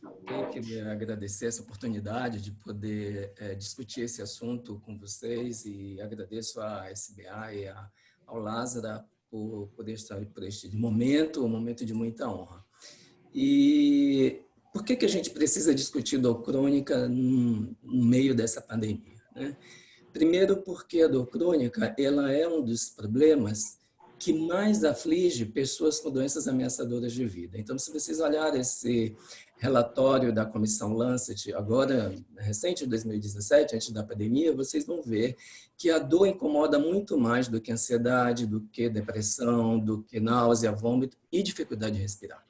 Eu queria agradecer essa oportunidade de poder discutir esse assunto com vocês e agradeço à SBA e ao Lázaro por poder estar por este momento, um momento de muita honra. E por que a gente precisa discutir dor crônica no meio dessa pandemia, né? Primeiro, porque a dor crônica ela é um dos problemas que mais aflige pessoas com doenças ameaçadoras de vida. Então, se vocês olharem esse relatório da Comissão Lancet, agora recente, de 2017, antes da pandemia, vocês vão ver que a dor incomoda muito mais do que ansiedade, do que depressão, do que náusea, vômito e dificuldade de respirar.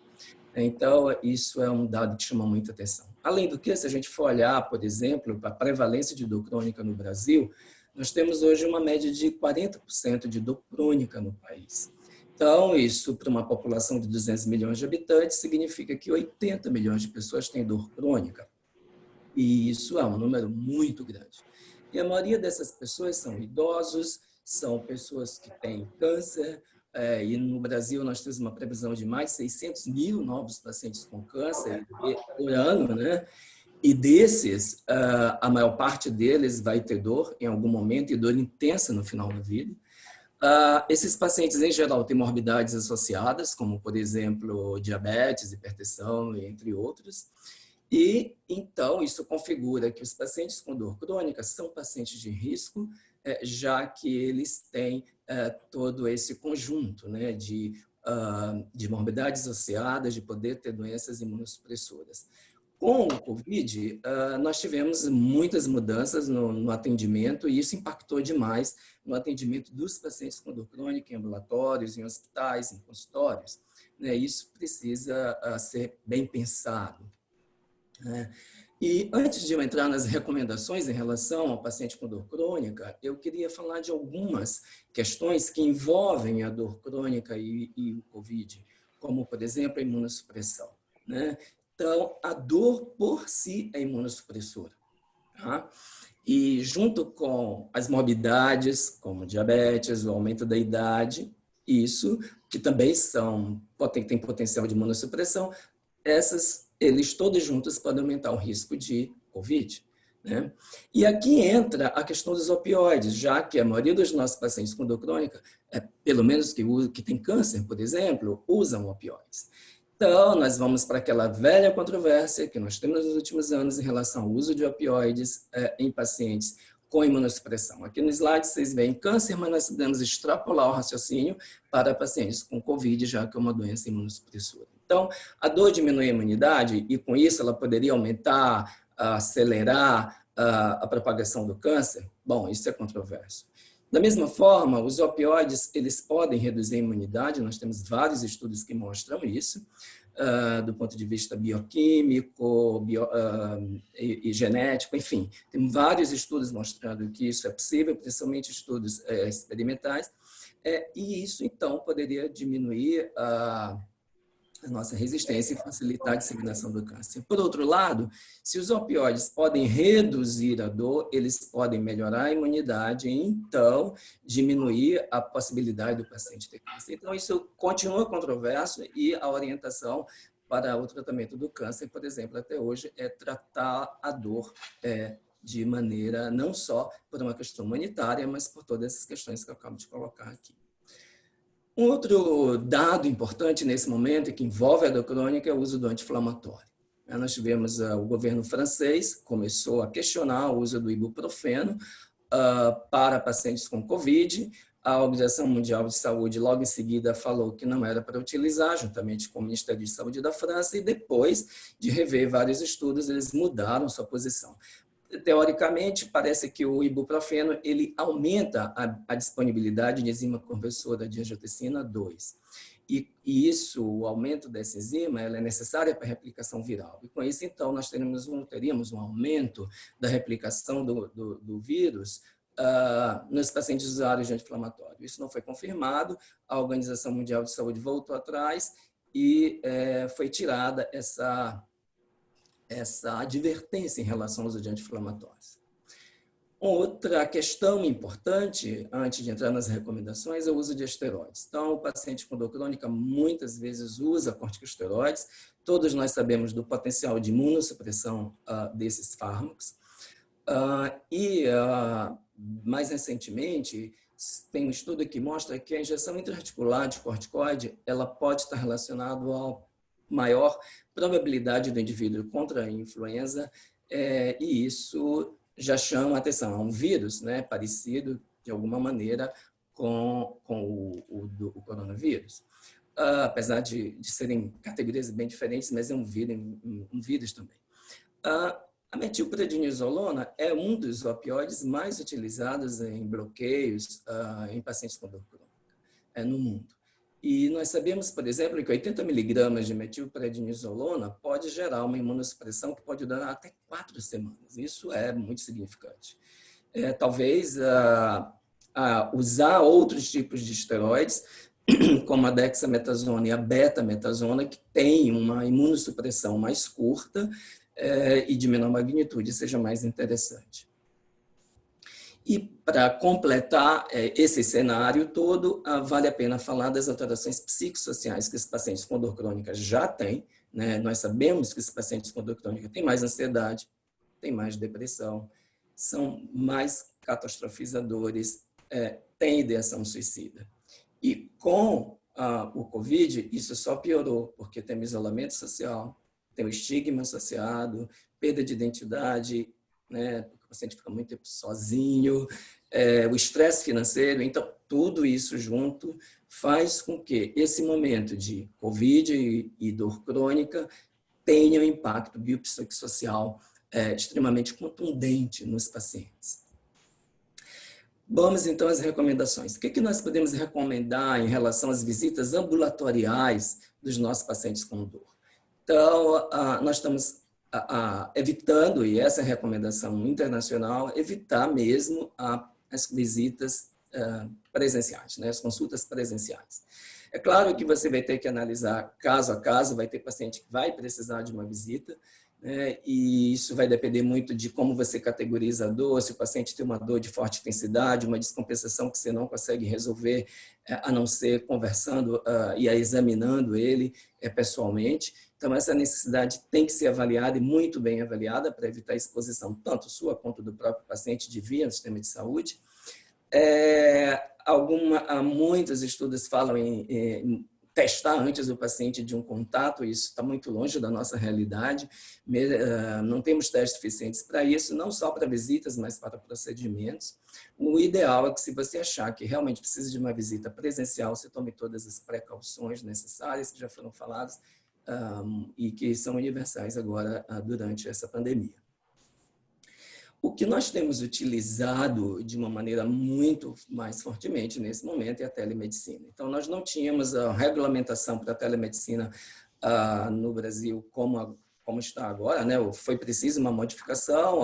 Então, isso é um dado que chama muita atenção. Além do que, se a gente for olhar, por exemplo, para a prevalência de dor crônica no Brasil, nós temos hoje uma média de 40% de dor crônica no país. Então, isso para uma população de 200 milhões de habitantes significa que 80 milhões de pessoas têm dor crônica. E isso é um número muito grande. E a maioria dessas pessoas são idosos, são pessoas que têm câncer, e no Brasil nós temos uma previsão de mais de 600 mil novos pacientes com câncer por ano, né? E desses, a maior parte deles vai ter dor em algum momento, e dor intensa no final da vida. Esses pacientes, em geral, têm morbidades associadas, como, por exemplo, diabetes, hipertensão, entre outros. E, então, isso configura que os pacientes com dor crônica são pacientes de risco, já que eles têm todo esse conjunto, né, de morbidades associadas, de poder ter doenças imunossupressoras. Com o Covid, nós tivemos muitas mudanças no atendimento e isso impactou demais no atendimento dos pacientes com dor crônica em ambulatórios, em hospitais, em consultórios. Isso precisa ser bem pensado. E antes de eu entrar nas recomendações em relação ao paciente com dor crônica, eu queria falar de algumas questões que envolvem a dor crônica e o Covid, como, por exemplo, a imunossupressão, né? Então, a dor por si é imunossupressora. Tá? E junto com as morbidades, como diabetes, o aumento da idade, isso, que também tem potencial de imunossupressão, eles todos juntos podem aumentar o risco de Covid. Né? E aqui entra a questão dos opioides, já que a maioria dos nossos pacientes com dor crônica, pelo menos que tem câncer, por exemplo, usam opioides. Então, nós vamos para aquela velha controvérsia que nós temos nos últimos anos em relação ao uso de opioides em pacientes com imunossupressão. Aqui no slide vocês veem câncer, mas nós podemos extrapolar o raciocínio para pacientes com Covid, já que é uma doença imunossupressora. Então, a dor diminui a imunidade e, com isso, ela poderia aumentar, acelerar a propagação do câncer? Bom, isso é controverso. Da mesma forma, os opioides, eles podem reduzir a imunidade, nós temos vários estudos que mostram isso, do ponto de vista bioquímico e genético, enfim, tem vários estudos mostrando que isso é possível, principalmente estudos experimentais, e isso, então, poderia diminuir a nossa resistência e facilitar a disseminação do câncer. Por outro lado, se os opioides podem reduzir a dor, eles podem melhorar a imunidade e, então, diminuir a possibilidade do paciente ter câncer. Então, isso continua controverso e a orientação para o tratamento do câncer, por exemplo, até hoje, é tratar a dor de maneira não só por uma questão humanitária, mas por todas essas questões que eu acabo de colocar aqui. Um outro dado importante nesse momento, que envolve a dor crônica, é o uso do anti-inflamatório. Nós tivemos o governo francês começou a questionar o uso do ibuprofeno para pacientes com Covid. A Organização Mundial de Saúde, logo em seguida, falou que não era para utilizar, juntamente com o Ministério de Saúde da França, e depois de rever vários estudos, eles mudaram sua posição. Teoricamente, parece que o ibuprofeno ele aumenta a disponibilidade de enzima conversora de angiotensina 2. E isso, o aumento dessa enzima, ela é necessária para a replicação viral. E com isso, então, nós teríamos um aumento da replicação do vírus nos pacientes usuários de anti-inflamatório. Isso não foi confirmado, a Organização Mundial de Saúde voltou atrás e foi tirada essa advertência em relação ao uso de anti-inflamatórios. Outra questão importante, antes de entrar nas recomendações, é o uso de esteroides. Então, o paciente com dor crônica muitas vezes usa corticosteroides. Todos nós sabemos do potencial de imunossupressão desses fármacos. Mais recentemente, tem um estudo que mostra que a injeção intraarticular de corticoide ela pode estar relacionada a maior probabilidade do indivíduo contra a influenza, e isso já chama a atenção. É um vírus, né, parecido, de alguma maneira, com o coronavírus. Apesar de serem categorias bem diferentes, mas é um vírus também. A metilprednisolona é um dos opioides mais utilizados em bloqueios em pacientes com dor crônica no mundo. E nós sabemos, por exemplo, que 80 miligramas de metilprednisolona pode gerar uma imunossupressão que pode durar até 4 semanas. Isso é muito significante. Talvez usar outros tipos de esteroides, como a dexametasona e a betametasona, que tem uma imunossupressão mais curta e de menor magnitude, seja mais interessante. E para completar esse cenário todo, vale a pena falar das alterações psicossociais que os pacientes com dor crônica já têm, né? Nós sabemos que os pacientes com dor crônica têm mais ansiedade, têm mais depressão, são mais catastrofizadores, têm ideação suicida. E com o Covid, isso só piorou, porque tem isolamento social, tem o estigma associado, perda de identidade, né? O paciente fica muito tempo sozinho, o estresse financeiro. Então, tudo isso junto faz com que esse momento de Covid e dor crônica tenha um impacto biopsicossocial extremamente contundente nos pacientes. Vamos, então, às recomendações. O que nós podemos recomendar em relação às visitas ambulatoriais dos nossos pacientes com dor? Então, nós estamos evitando, e essa é a recomendação internacional, evitar mesmo as visitas presenciais, né, as consultas presenciais. É claro que você vai ter que analisar caso a caso, vai ter paciente que vai precisar de uma visita, né, e isso vai depender muito de como você categoriza a dor, se o paciente tem uma dor de forte intensidade, uma descompensação que você não consegue resolver, a não ser conversando e examinando ele pessoalmente. Então, essa necessidade tem que ser avaliada e muito bem avaliada para evitar a exposição, tanto sua quanto do próprio paciente de via no sistema de saúde. Muitos estudos falam em testar antes o paciente de um contato, isso está muito longe da nossa realidade. Não temos testes suficientes para isso, não só para visitas, mas para procedimentos. O ideal é que, se você achar que realmente precisa de uma visita presencial, você tome todas as precauções necessárias que já foram faladas, e que são universais agora durante essa pandemia. O que nós temos utilizado de uma maneira muito mais fortemente nesse momento é a telemedicina. Então, nós não tínhamos a regulamentação para a telemedicina no Brasil como está agora, né? Foi preciso uma modificação.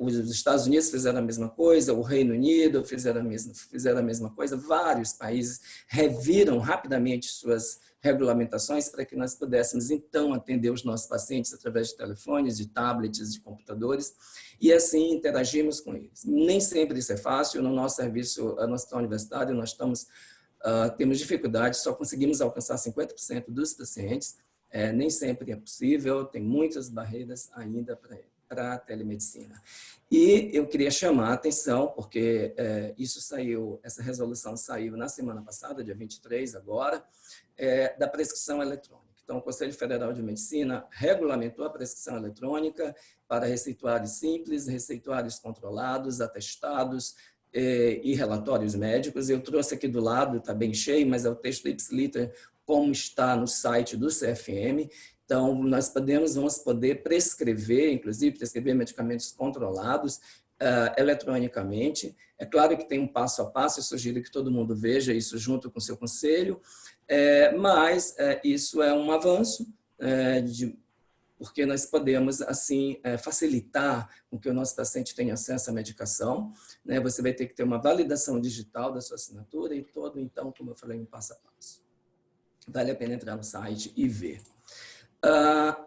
Os Estados Unidos fizeram a mesma coisa, o Reino Unido fizeram a mesma coisa, vários países reviram rapidamente suas regulamentações para que nós pudéssemos, então, atender os nossos pacientes através de telefones, de tablets, de computadores, e assim interagirmos com eles. Nem sempre isso é fácil. No nosso serviço, no hospital universitário, nós temos dificuldades, só conseguimos alcançar 50% dos pacientes. Nem sempre é possível, tem muitas barreiras ainda para a telemedicina. E eu queria chamar a atenção, porque essa resolução saiu na semana passada, dia 23 agora, da prescrição eletrônica. Então, o Conselho Federal de Medicina regulamentou a prescrição eletrônica para receituários simples, receituários controlados, atestados e relatórios médicos. Eu trouxe aqui do lado, está bem cheio, mas é o texto ipsiliter, como está no site do CFM. Então, nós vamos poder prescrever, inclusive prescrever medicamentos controlados eletronicamente. É claro que tem um passo a passo, eu sugiro que todo mundo veja isso junto com o seu conselho, mas isso é um avanço, porque nós podemos, assim, facilitar com que o nosso paciente tenha acesso à medicação, né? Você vai ter que ter uma validação digital da sua assinatura e todo, então, como eu falei, um passo a passo. Vale a pena entrar no site e ver.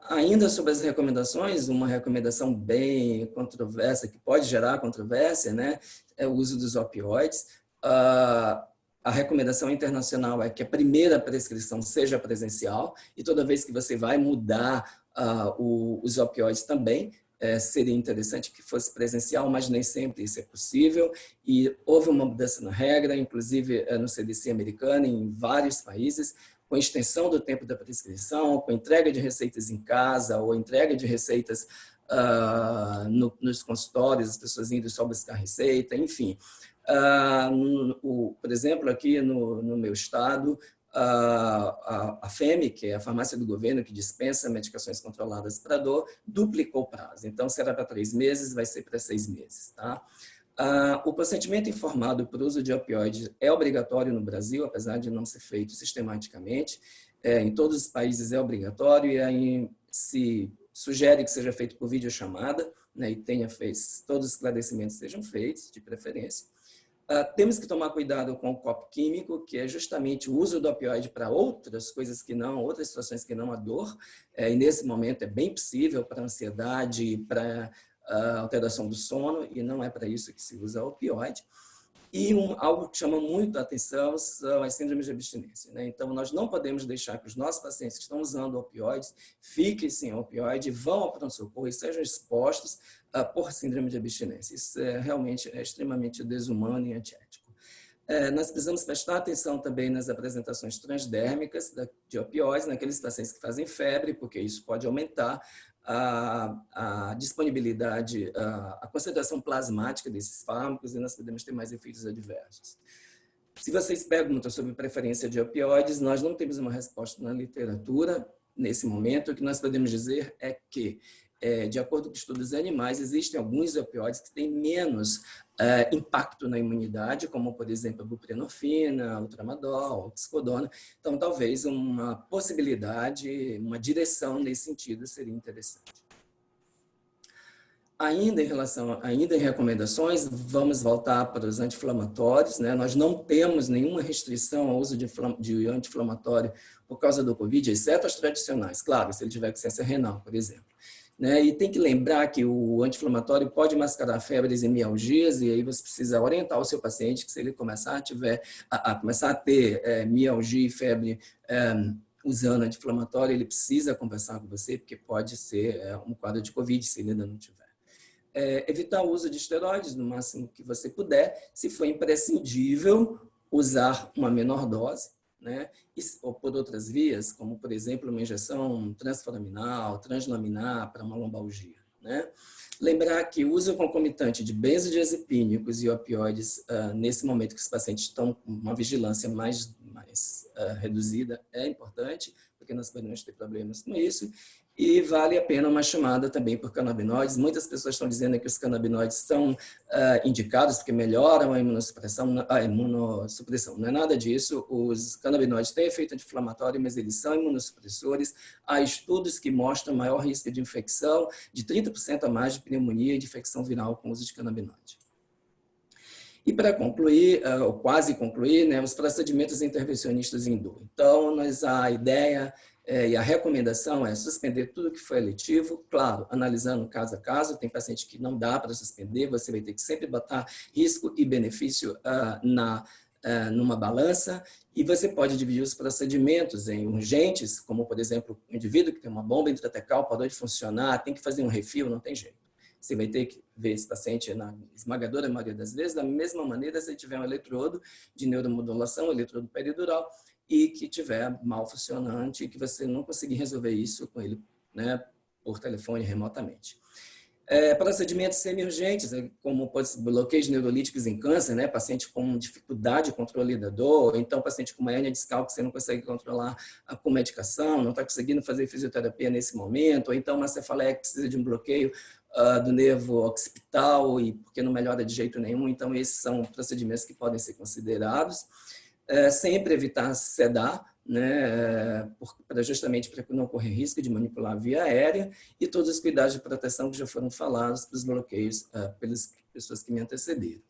Ainda sobre as recomendações, uma recomendação bem controversa, que pode gerar controvérsia, né, é o uso dos opioides. A recomendação internacional é que a primeira prescrição seja presencial, e toda vez que você vai mudar os opioides também, seria interessante que fosse presencial, mas nem sempre isso é possível, e houve uma mudança na regra, inclusive no CDC americano, em vários países, com extensão do tempo da prescrição, com entrega de receitas em casa, ou entrega de receitas nos consultórios, as pessoas indo só buscar receita, enfim. Por exemplo, aqui no meu estado, a FEME, que é a farmácia do governo que dispensa medicações controladas para dor, duplicou o prazo. Então, se era para 3 meses, vai ser para 6 meses. Tá? O consentimento informado para o uso de opioides é obrigatório no Brasil, apesar de não ser feito sistematicamente. Em todos os países é obrigatório, e aí se sugere que seja feito por videochamada, né, e todos os esclarecimentos sejam feitos, de preferência. Temos que tomar cuidado com o copo químico, que é justamente o uso do opioide para outras situações que não a dor, e nesse momento é bem possível para ansiedade, para alteração do sono, e não é para isso que se usa opioide. E algo que chama muito a atenção são as síndromes de abstinência, né? Então, nós não podemos deixar que os nossos pacientes que estão usando opioides fiquem sem opioide, vão ao pronto-socorro e sejam expostos por síndrome de abstinência. Isso realmente é extremamente desumano e antiético. Nós precisamos prestar atenção também nas apresentações transdérmicas de opioides, naqueles pacientes que fazem febre, porque isso pode aumentar a disponibilidade, a concentração plasmática desses fármacos, e nós podemos ter mais efeitos adversos. Se vocês perguntam sobre preferência de opioides, nós não temos uma resposta na literatura nesse momento. O que nós podemos dizer é que, de acordo com estudos animais, existem alguns opioides que têm menos impacto na imunidade, como, por exemplo, a buprenorfina, o tramadol, a oxicodona. Então, talvez uma possibilidade, uma direção nesse sentido seria interessante. Ainda em recomendações, vamos voltar para os anti-inflamatórios, né? Nós não temos nenhuma restrição ao uso de anti-inflamatório por causa do Covid, exceto as tradicionais, claro, se ele tiver deficiência renal, por exemplo. Né? E tem que lembrar que o anti-inflamatório pode mascarar febres e mialgias, e aí você precisa orientar o seu paciente que, se ele começar a ter mialgia e febre usando anti-inflamatório, ele precisa conversar com você, porque pode ser um quadro de Covid, se ele ainda não tiver. Evitar o uso de esteroides no máximo que você puder, se for imprescindível, usar uma menor dose, né? Ou por outras vias, como, por exemplo, uma injeção transforaminal, translaminar para uma lombalgia, né? Lembrar que o uso concomitante de benzodiazepínicos e opioides, nesse momento que os pacientes estão com uma vigilância mais reduzida, é importante, porque nós podemos ter problemas com isso. E vale a pena uma chamada também por canabinoides. Muitas pessoas estão dizendo que os canabinoides são indicados porque melhoram a imunossupressão. Não é nada disso. Os canabinoides têm efeito anti-inflamatório, mas eles são imunossupressores. Há estudos que mostram maior risco de infecção, de 30% a mais de pneumonia e de infecção viral com o uso de canabinoide. E para concluir, ou quase concluir, né, os procedimentos intervencionistas em dor. Então, a ideia e a recomendação é suspender tudo que foi eletivo, claro, analisando caso a caso. Tem paciente que não dá para suspender, você vai ter que sempre botar risco e benefício numa balança, e você pode dividir os procedimentos em urgentes, como, por exemplo, um indivíduo que tem uma bomba intratecal, parou de funcionar, tem que fazer um refil, não tem jeito. Você vai ter que ver esse paciente, na esmagadora maioria das vezes, da mesma maneira se tiver um eletrodo de neuromodulação, um eletrodo peridural, e que tiver mal funcionante, e que você não conseguir resolver isso com ele, né, por telefone remotamente. Procedimentos semi-urgentes, como bloqueios neurolíticos em câncer, né, paciente com dificuldade de controle da dor, ou então paciente com uma hérnia discal que você não consegue controlar com medicação, não está conseguindo fazer fisioterapia nesse momento, ou então uma cefaleia que precisa de um bloqueio do nervo occipital, e porque não melhora de jeito nenhum. Então, esses são procedimentos que podem ser considerados. Sempre evitar sedar, né, justamente para não correr risco de manipular a via aérea, e todos os cuidados de proteção que já foram falados para os bloqueios pelas pessoas que me antecederam.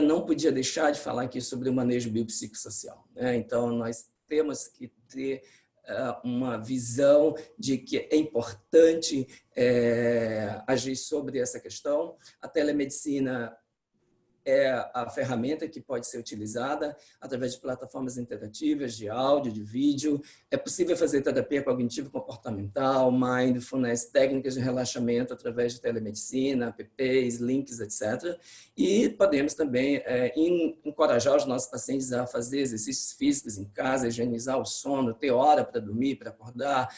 Não podia deixar de falar aqui sobre o manejo biopsicossocial, né? Então, nós temos que ter uma visão de que é importante agir sobre essa questão. A telemedicina é a ferramenta que pode ser utilizada através de plataformas interativas, de áudio, de vídeo. É possível fazer terapia cognitivo-comportamental, mindfulness, técnicas de relaxamento através de telemedicina, apps, links, etc. E podemos também encorajar os nossos pacientes a fazer exercícios físicos em casa, higienizar o sono, ter hora para dormir, para acordar,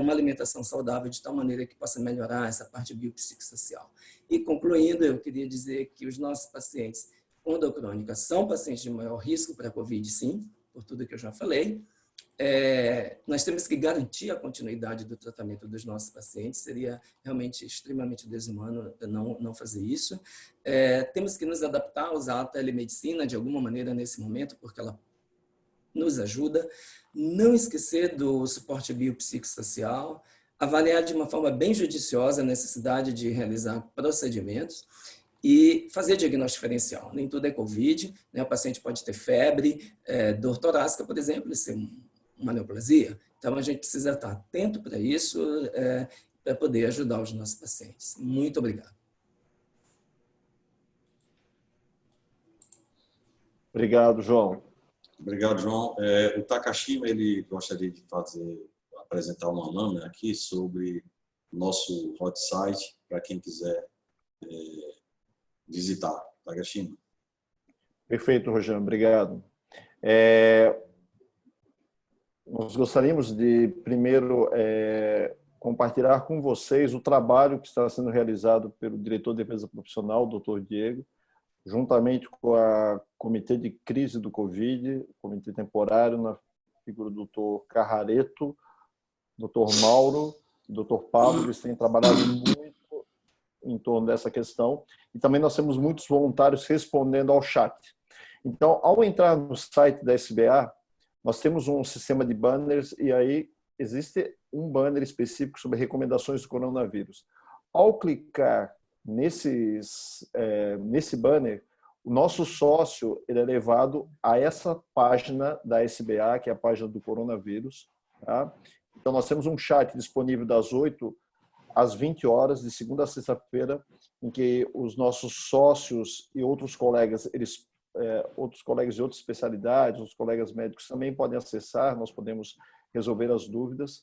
uma alimentação saudável de tal maneira que possa melhorar essa parte biopsicossocial. E concluindo, eu queria dizer que os nossos pacientes com dor crônica são pacientes de maior risco para a COVID, sim, por tudo que eu já falei. Nós temos que garantir a continuidade do tratamento dos nossos pacientes, seria realmente extremamente desumano não fazer isso. Temos que nos adaptar a usar a telemedicina de alguma maneira nesse momento, porque ela nos ajuda. Não esquecer do suporte biopsicossocial, avaliar de uma forma bem judiciosa a necessidade de realizar procedimentos e fazer diagnóstico diferencial. Nem tudo é COVID, né? O paciente pode ter febre, dor torácica, por exemplo, e ser uma neoplasia. Então, a gente precisa estar atento para isso, para poder ajudar os nossos pacientes. Muito obrigado. Obrigado, João. Obrigado, João. O Takashima, ele gostaria de apresentar uma lâmina aqui sobre o nosso hot site, para quem quiser visitar. Takashima. Perfeito, Rogério. Obrigado. Nós gostaríamos de, primeiro, compartilhar com vocês o trabalho que está sendo realizado pelo diretor de defesa profissional, o Dr. Diego, juntamente com a Comitê de Crise do Covid, Comitê Temporário, na figura do Dr. Carrareto, Dr. Mauro, Dr. Pablo. Eles têm trabalhado muito em torno dessa questão. E também nós temos muitos voluntários respondendo ao chat. Então, ao entrar no site da SBA, nós temos um sistema de banners e aí existe um banner específico sobre recomendações do coronavírus. Ao clicar nesse banner, o nosso sócio ele é levado a essa página da SBA, que é a página do coronavírus. Tá? Então, nós temos um chat disponível das 8 às 20 horas, de segunda a sexta-feira, em que os nossos sócios e outros colegas, outros colegas de outras especialidades, os colegas médicos também podem acessar, nós podemos resolver as dúvidas.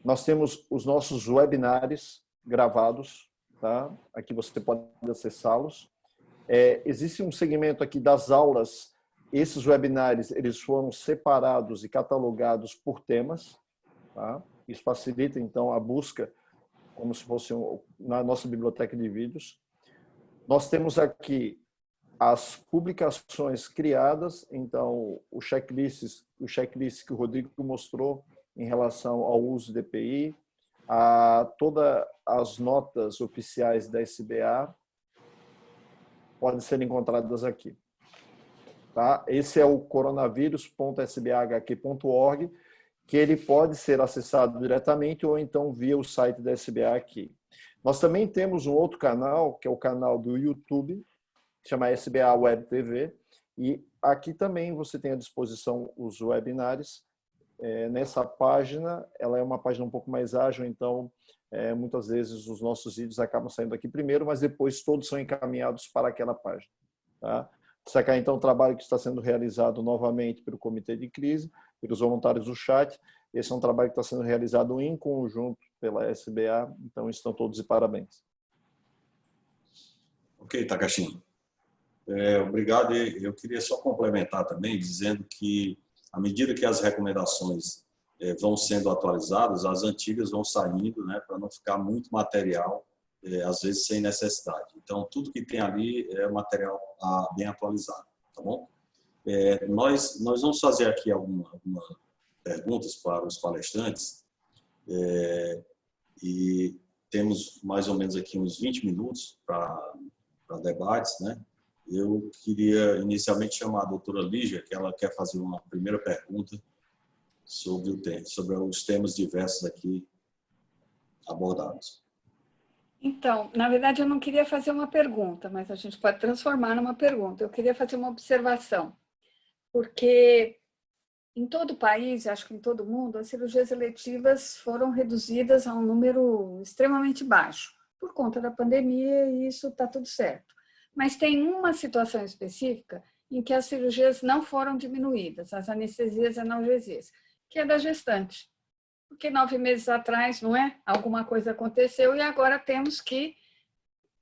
Nós temos os nossos webinários gravados, tá? Aqui você pode acessá-los. Existe um segmento aqui das aulas, esses webinários eles foram separados e catalogados por temas, tá? Isso facilita, então, a busca, como se fosse na nossa biblioteca de vídeos. Nós temos aqui as publicações criadas, então, o checklist que o Rodrigo mostrou em relação ao uso de EPI, todas as notas oficiais da SBA podem ser encontradas aqui. Tá? Esse é o coronavírus.sbahq.org, que ele pode ser acessado diretamente ou então via o site da SBA aqui. Nós também temos um outro canal, que é o canal do YouTube, que chama SBA Web TV, e aqui também você tem à disposição os webinários. Nessa página, ela é uma página um pouco mais ágil, então muitas vezes os nossos vídeos acabam saindo aqui primeiro, mas depois todos são encaminhados para aquela página. Tá? Destacar então o trabalho que está sendo realizado novamente pelo Comitê de Crise, pelos voluntários do chat. Esse é um trabalho que está sendo realizado em conjunto pela SBA, então estão todos de parabéns. Ok, Takashima. Obrigado. Eu queria só complementar também, dizendo que, à medida que as recomendações vão sendo atualizadas, as antigas vão saindo, né, para não ficar muito material, às vezes sem necessidade. Então, tudo que tem ali é material bem atualizado, tá bom? Nós vamos fazer aqui algumas perguntas para os palestrantes, e temos mais ou menos aqui uns 20 minutos para debates, né? Eu queria inicialmente chamar a doutora Lígia, que ela quer fazer uma primeira pergunta sobre os temas diversos aqui abordados. Então, na verdade, eu não queria fazer uma pergunta, mas a gente pode transformar numa pergunta. Eu queria fazer uma observação, porque em todo o país, acho que em todo o mundo, as cirurgias eletivas foram reduzidas a um número extremamente baixo, por conta da pandemia, e isso está tudo certo. Mas tem uma situação específica em que as cirurgias não foram diminuídas, as anestesias e analgesias, que é da gestante. Porque 9 meses atrás, não é? Alguma coisa aconteceu e agora temos que,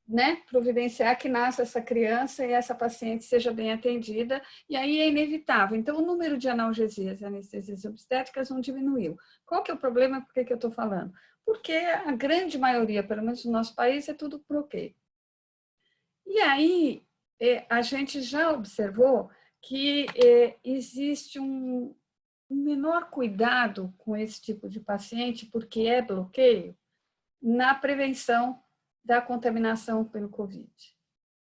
né, providenciar que nasça essa criança e essa paciente seja bem atendida, e aí é inevitável. Então, o número de analgesias e anestesias obstétricas não diminuiu. Qual que é o problema? Por que eu estou falando? Porque a grande maioria, pelo menos no nosso país, é tudo bloqueio. E aí, a gente já observou que existe um menor cuidado com esse tipo de paciente, porque é bloqueio, na prevenção da contaminação pelo Covid.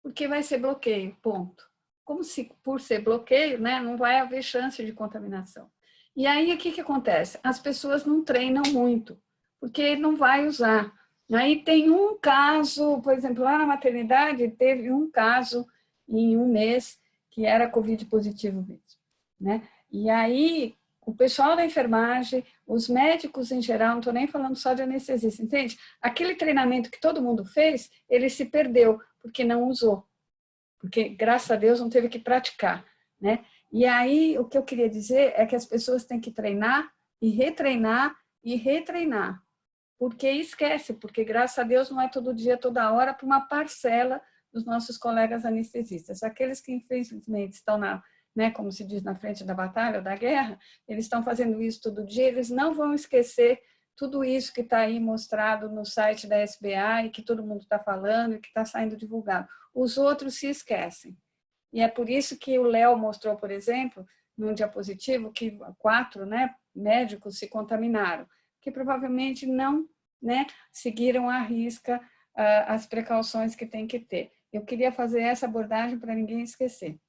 Porque vai ser bloqueio, ponto. Como se, por ser bloqueio, né, não vai haver chance de contaminação. E aí, o que acontece? As pessoas não treinam muito, porque não vai usar. Aí tem um caso, por exemplo, lá na maternidade, teve um caso em um mês que era Covid positivo mesmo, né? E aí, o pessoal da enfermagem, os médicos em geral, não estou nem falando só de anestesista, entende? Aquele treinamento que todo mundo fez, ele se perdeu, porque não usou. Porque, graças a Deus, não teve que praticar, né? E aí, o que eu queria dizer é que as pessoas têm que treinar e retreinar, porque esquece, porque, graças a Deus, não é todo dia, toda hora, para uma parcela dos nossos colegas anestesistas. Aqueles que, infelizmente, estão na, né, como se diz, na frente da batalha ou da guerra, eles estão fazendo isso todo dia, eles não vão esquecer tudo isso que está aí mostrado no site da SBA e que todo mundo está falando e que está saindo divulgado. Os outros se esquecem. E é por isso que o Léo mostrou, por exemplo, num diapositivo, que 4, né, médicos se contaminaram, que provavelmente não, né, seguiram à risca as precauções que tem que ter. Eu queria fazer essa abordagem para ninguém esquecer.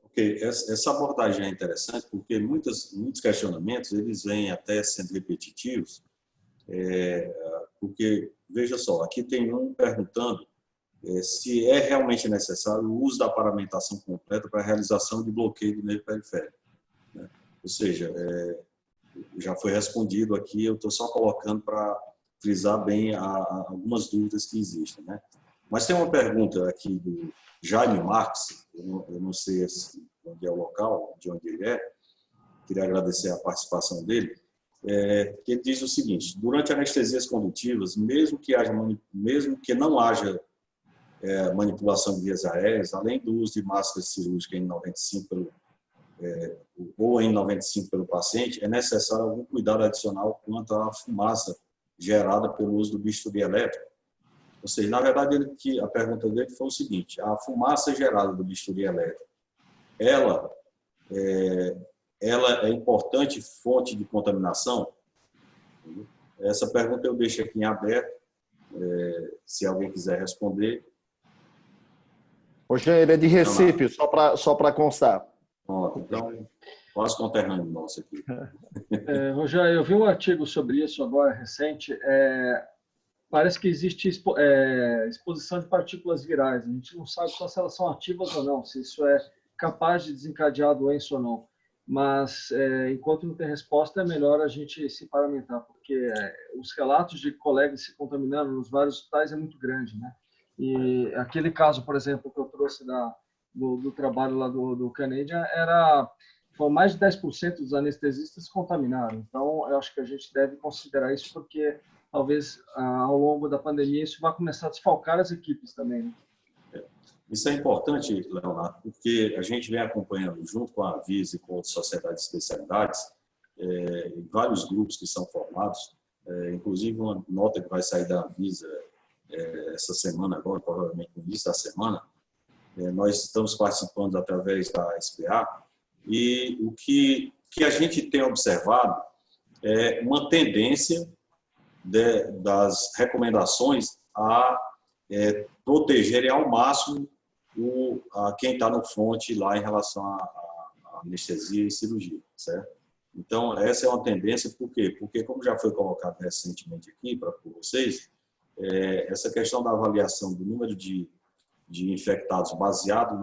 Ok, essa abordagem é interessante porque muitos questionamentos eles vêm até sendo repetitivos, porque, veja só, aqui tem um perguntando se é realmente necessário o uso da paramentação completa para a realização de bloqueio do nervo periférico, né? Ou seja, já foi respondido aqui, eu estou só colocando para frisar bem algumas dúvidas que existem, né? Mas tem uma pergunta aqui do Jaime Marques, eu não sei onde é o local, de onde ele é, queria agradecer a participação dele, que ele diz o seguinte: durante anestesias condutivas, mesmo que não haja manipulação de vias aéreas, além do uso de máscara cirúrgica N95 ou N95 pelo paciente, é necessário algum cuidado adicional quanto à fumaça gerada pelo uso do bisturi elétrico. Ou seja, na verdade, a pergunta dele foi o seguinte: a fumaça gerada do bisturi elétrico, ela é importante fonte de contaminação? Essa pergunta eu deixo aqui em aberto, se alguém quiser responder. Hoje ele é de Recife, só para constar. Pronto, então, quase conterrâneo nosso aqui. Rogério, eu vi um artigo sobre isso agora, recente. Parece que existe exposição de partículas virais. A gente não sabe só se elas são ativas ou não, se isso é capaz de desencadear a doença ou não. Mas, enquanto não tem resposta, é melhor a gente se paramentar, porque os relatos de colegas se contaminando nos vários hospitais é muito grande, né? E aquele caso, por exemplo, que eu trouxe do trabalho lá do Canadian, foi mais de 10% dos anestesistas que contaminaram. Então, eu acho que a gente deve considerar isso, porque talvez ao longo da pandemia isso vai começar a desfalcar as equipes também, né? Isso é importante, Leonardo, porque a gente vem acompanhando, junto com a Anvisa e com outras sociedades de especialidades, vários grupos que são formados, inclusive uma nota que vai sair da Anvisa essa semana, agora, provavelmente no início da semana. Nós estamos participando através da SBA, e o que a gente tem observado é uma tendência das recomendações a protegerem ao máximo a quem está no fronte lá em relação à anestesia e cirurgia, certo? Então, essa é uma tendência, por quê? Porque, como já foi colocado recentemente aqui por vocês, essa questão da avaliação do número de infectados baseado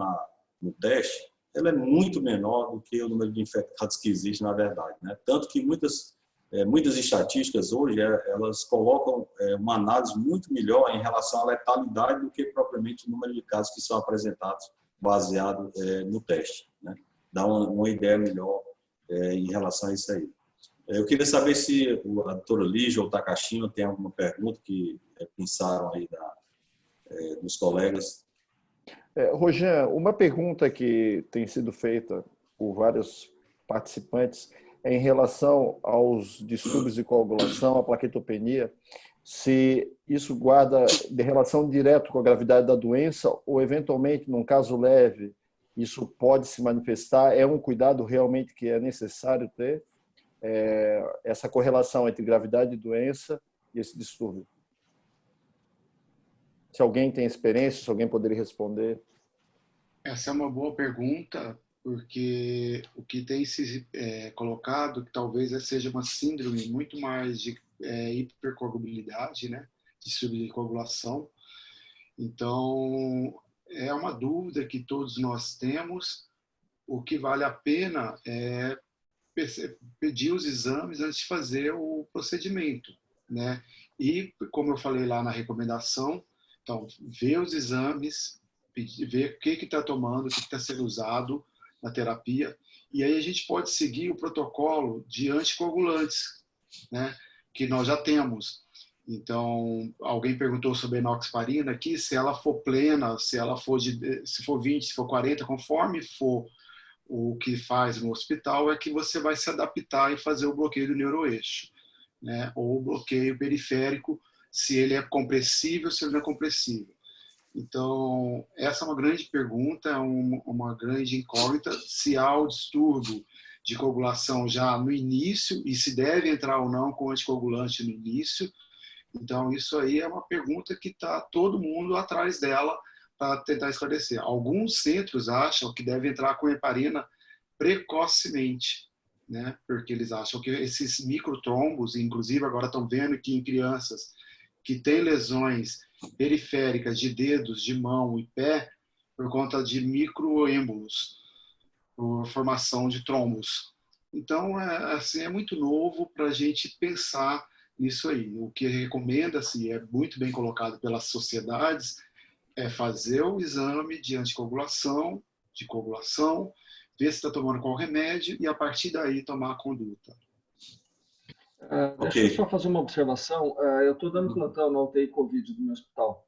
no teste ela é muito menor do que o número de infectados que existe na verdade, né? Tanto que muitas estatísticas hoje elas colocam uma análise muito melhor em relação à letalidade do que propriamente o número de casos que são apresentados baseado no teste, né? Dá uma ideia melhor em relação a isso aí. Eu queria saber se a doutora Lígia ou o Takashima tem alguma pergunta que pensaram aí dos colegas. Rojan, uma pergunta que tem sido feita por vários participantes é em relação aos distúrbios de coagulação, a plaquetopenia, se isso guarda de relação direta com a gravidade da doença ou, eventualmente, num caso leve, isso pode se manifestar. É um cuidado realmente que é necessário ter, essa correlação entre gravidade de doença e esse distúrbio. Se alguém tem experiência, se alguém poderia responder. Essa é uma boa pergunta, porque o que tem se colocado que talvez seja uma síndrome muito mais de hipercoagulabilidade, né? De subcoagulação. Então, é uma dúvida que todos nós temos. O que vale a pena é pedir os exames antes de fazer o procedimento, né? E, como eu falei lá na recomendação, então, ver os exames, ver o que está tomando, o que está sendo usado na terapia, e aí a gente pode seguir o protocolo de anticoagulantes, né? Que nós já temos. Então, alguém perguntou sobre a enoxaparina aqui, se ela for plena, se for 20, se for 40, conforme for o que faz no hospital, é que você vai se adaptar e fazer o bloqueio do neuroeixo, né? Ou o bloqueio periférico, se ele é compressível, se ele não é compressível. Então, essa é uma grande pergunta, uma grande incógnita, se há o distúrbio de coagulação já no início e se deve entrar ou não com anticoagulante no início. Então, isso aí é uma pergunta que está todo mundo atrás dela para tentar esclarecer. Alguns centros acham que deve entrar com heparina precocemente, né? Porque eles acham que esses microtrombos, inclusive agora estão vendo que em crianças que têm lesões periféricas de dedos, de mão e pé, por conta de microêmbolos, por formação de trombos. Então, é muito novo para a gente pensar nisso aí. O que recomenda-se, é muito bem colocado pelas sociedades, é fazer o exame de anticoagulação, de coagulação, ver se está tomando qual remédio e, a partir daí, tomar a conduta. Deixa eu só fazer uma observação. Eu estou dando plantão na UTI Covid do meu hospital.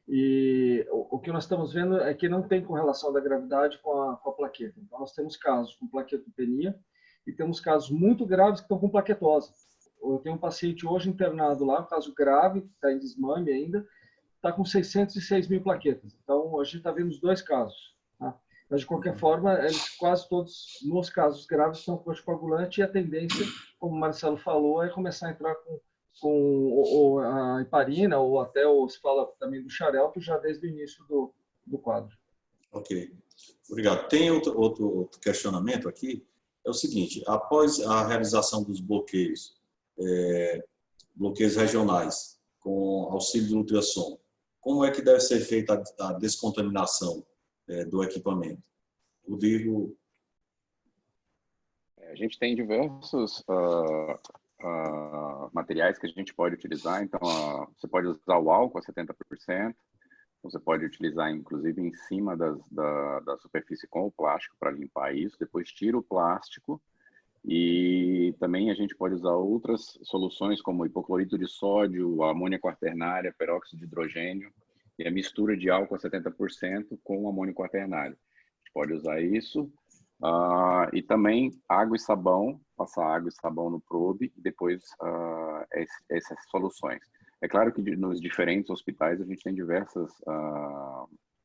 E o que nós estamos vendo é que não tem correlação da gravidade com a plaqueta. Então, nós temos casos com plaquetopenia e temos casos muito graves que estão com plaquetose. Eu tenho um paciente hoje internado lá, um caso grave, que está em desmame ainda, está com 606 mil plaquetas. Então, a gente está vendo os dois casos. Tá? Mas, de qualquer forma, eles quase todos, nos casos graves, estão com anticoagulante e a tendência, como o Marcelo falou, é começar a entrar com a heparina ou até se fala também do xarelto já desde o início do quadro. Ok, obrigado. Tem outro questionamento aqui, é o seguinte: após a realização dos bloqueios regionais com auxílio de ultrassom, como é que deve ser feita a descontaminação do equipamento? Rodrigo? A gente tem diversos materiais que a gente pode utilizar. Então, você pode usar o álcool a 70%, você pode utilizar, inclusive, em cima da superfície com o plástico para limpar isso, depois tira o plástico, e também a gente pode usar outras soluções como hipoclorito de sódio, amônia quaternária, peróxido de hidrogênio, e a mistura de álcool a 70% com amônio quaternário. A gente pode usar isso. E também água e sabão, passar água e sabão no probe e depois essas soluções. É claro que nos diferentes hospitais a gente tem diversas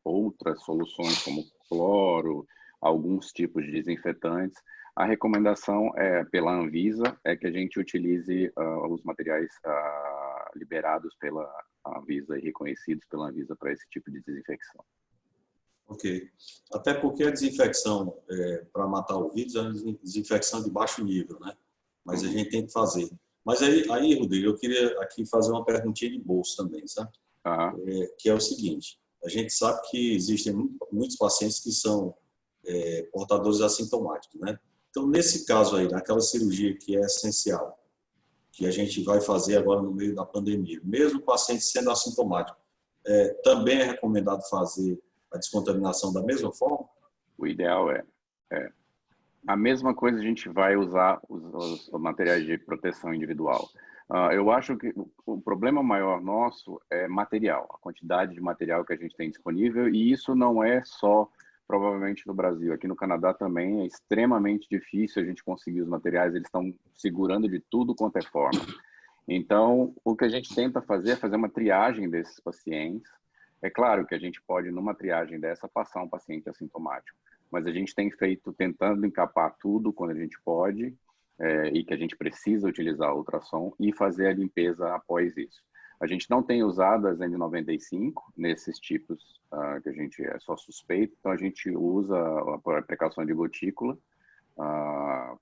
outras soluções, como cloro, alguns tipos de desinfetantes. A recomendação pela Anvisa é que a gente utilize os materiais liberados pela Anvisa e reconhecidos pela Anvisa para esse tipo de desinfecção. Ok. Até porque a desinfecção para matar o vírus é uma desinfecção de baixo nível, né? Mas a gente tem que fazer. Mas aí, Rodrigo, eu queria aqui fazer uma perguntinha de bolso também, sabe? Que é o seguinte: a gente sabe que existem muitos pacientes que são portadores assintomáticos, né? Então, nesse caso aí, naquela cirurgia que é essencial, que a gente vai fazer agora no meio da pandemia, mesmo o paciente sendo assintomático, também é recomendado fazer a descontaminação da mesma forma? O ideal é a mesma coisa. A gente vai usar os materiais de proteção individual. Eu acho que o problema maior nosso é material, a quantidade de material que a gente tem disponível, e isso não é só provavelmente no Brasil. Aqui no Canadá também é extremamente difícil a gente conseguir os materiais, eles estão segurando de tudo quanto é forma. Então, o que a gente tenta fazer é fazer uma triagem desses pacientes. É claro que a gente pode, numa triagem dessa, passar um paciente assintomático, mas a gente tem feito, tentando encapar tudo quando a gente pode, e que a gente precisa utilizar ultrassom e fazer a limpeza após isso. A gente não tem usado as N95 nesses tipos que a gente é só suspeito, então a gente usa a precaução de gotícula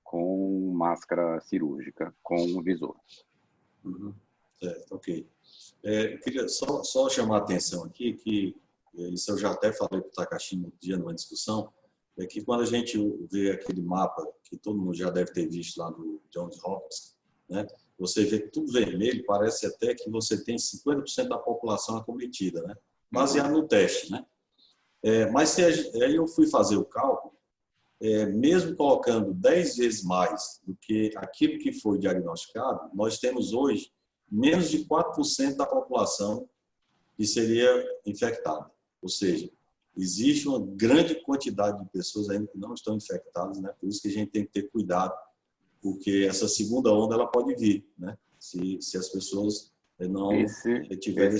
com máscara cirúrgica, com visor. Uhum. Certo, ok. Eu queria só chamar a atenção aqui, que isso eu já até falei para o Takashi um dia numa discussão, é que quando a gente vê aquele mapa, que todo mundo já deve ter visto lá do Johns Hopkins, né? Você vê tudo vermelho, parece até que você tem 50% da população acometida, né? Baseado no teste, né? Mas aí eu fui fazer o cálculo, mesmo colocando 10 vezes mais do que aquilo que foi diagnosticado, nós temos hoje menos de 4% da população que seria infectada. Ou seja, existe uma grande quantidade de pessoas ainda que não estão infectadas, né? Por isso que a gente tem que ter cuidado, porque essa segunda onda ela pode vir, né? Se as pessoas não tiverem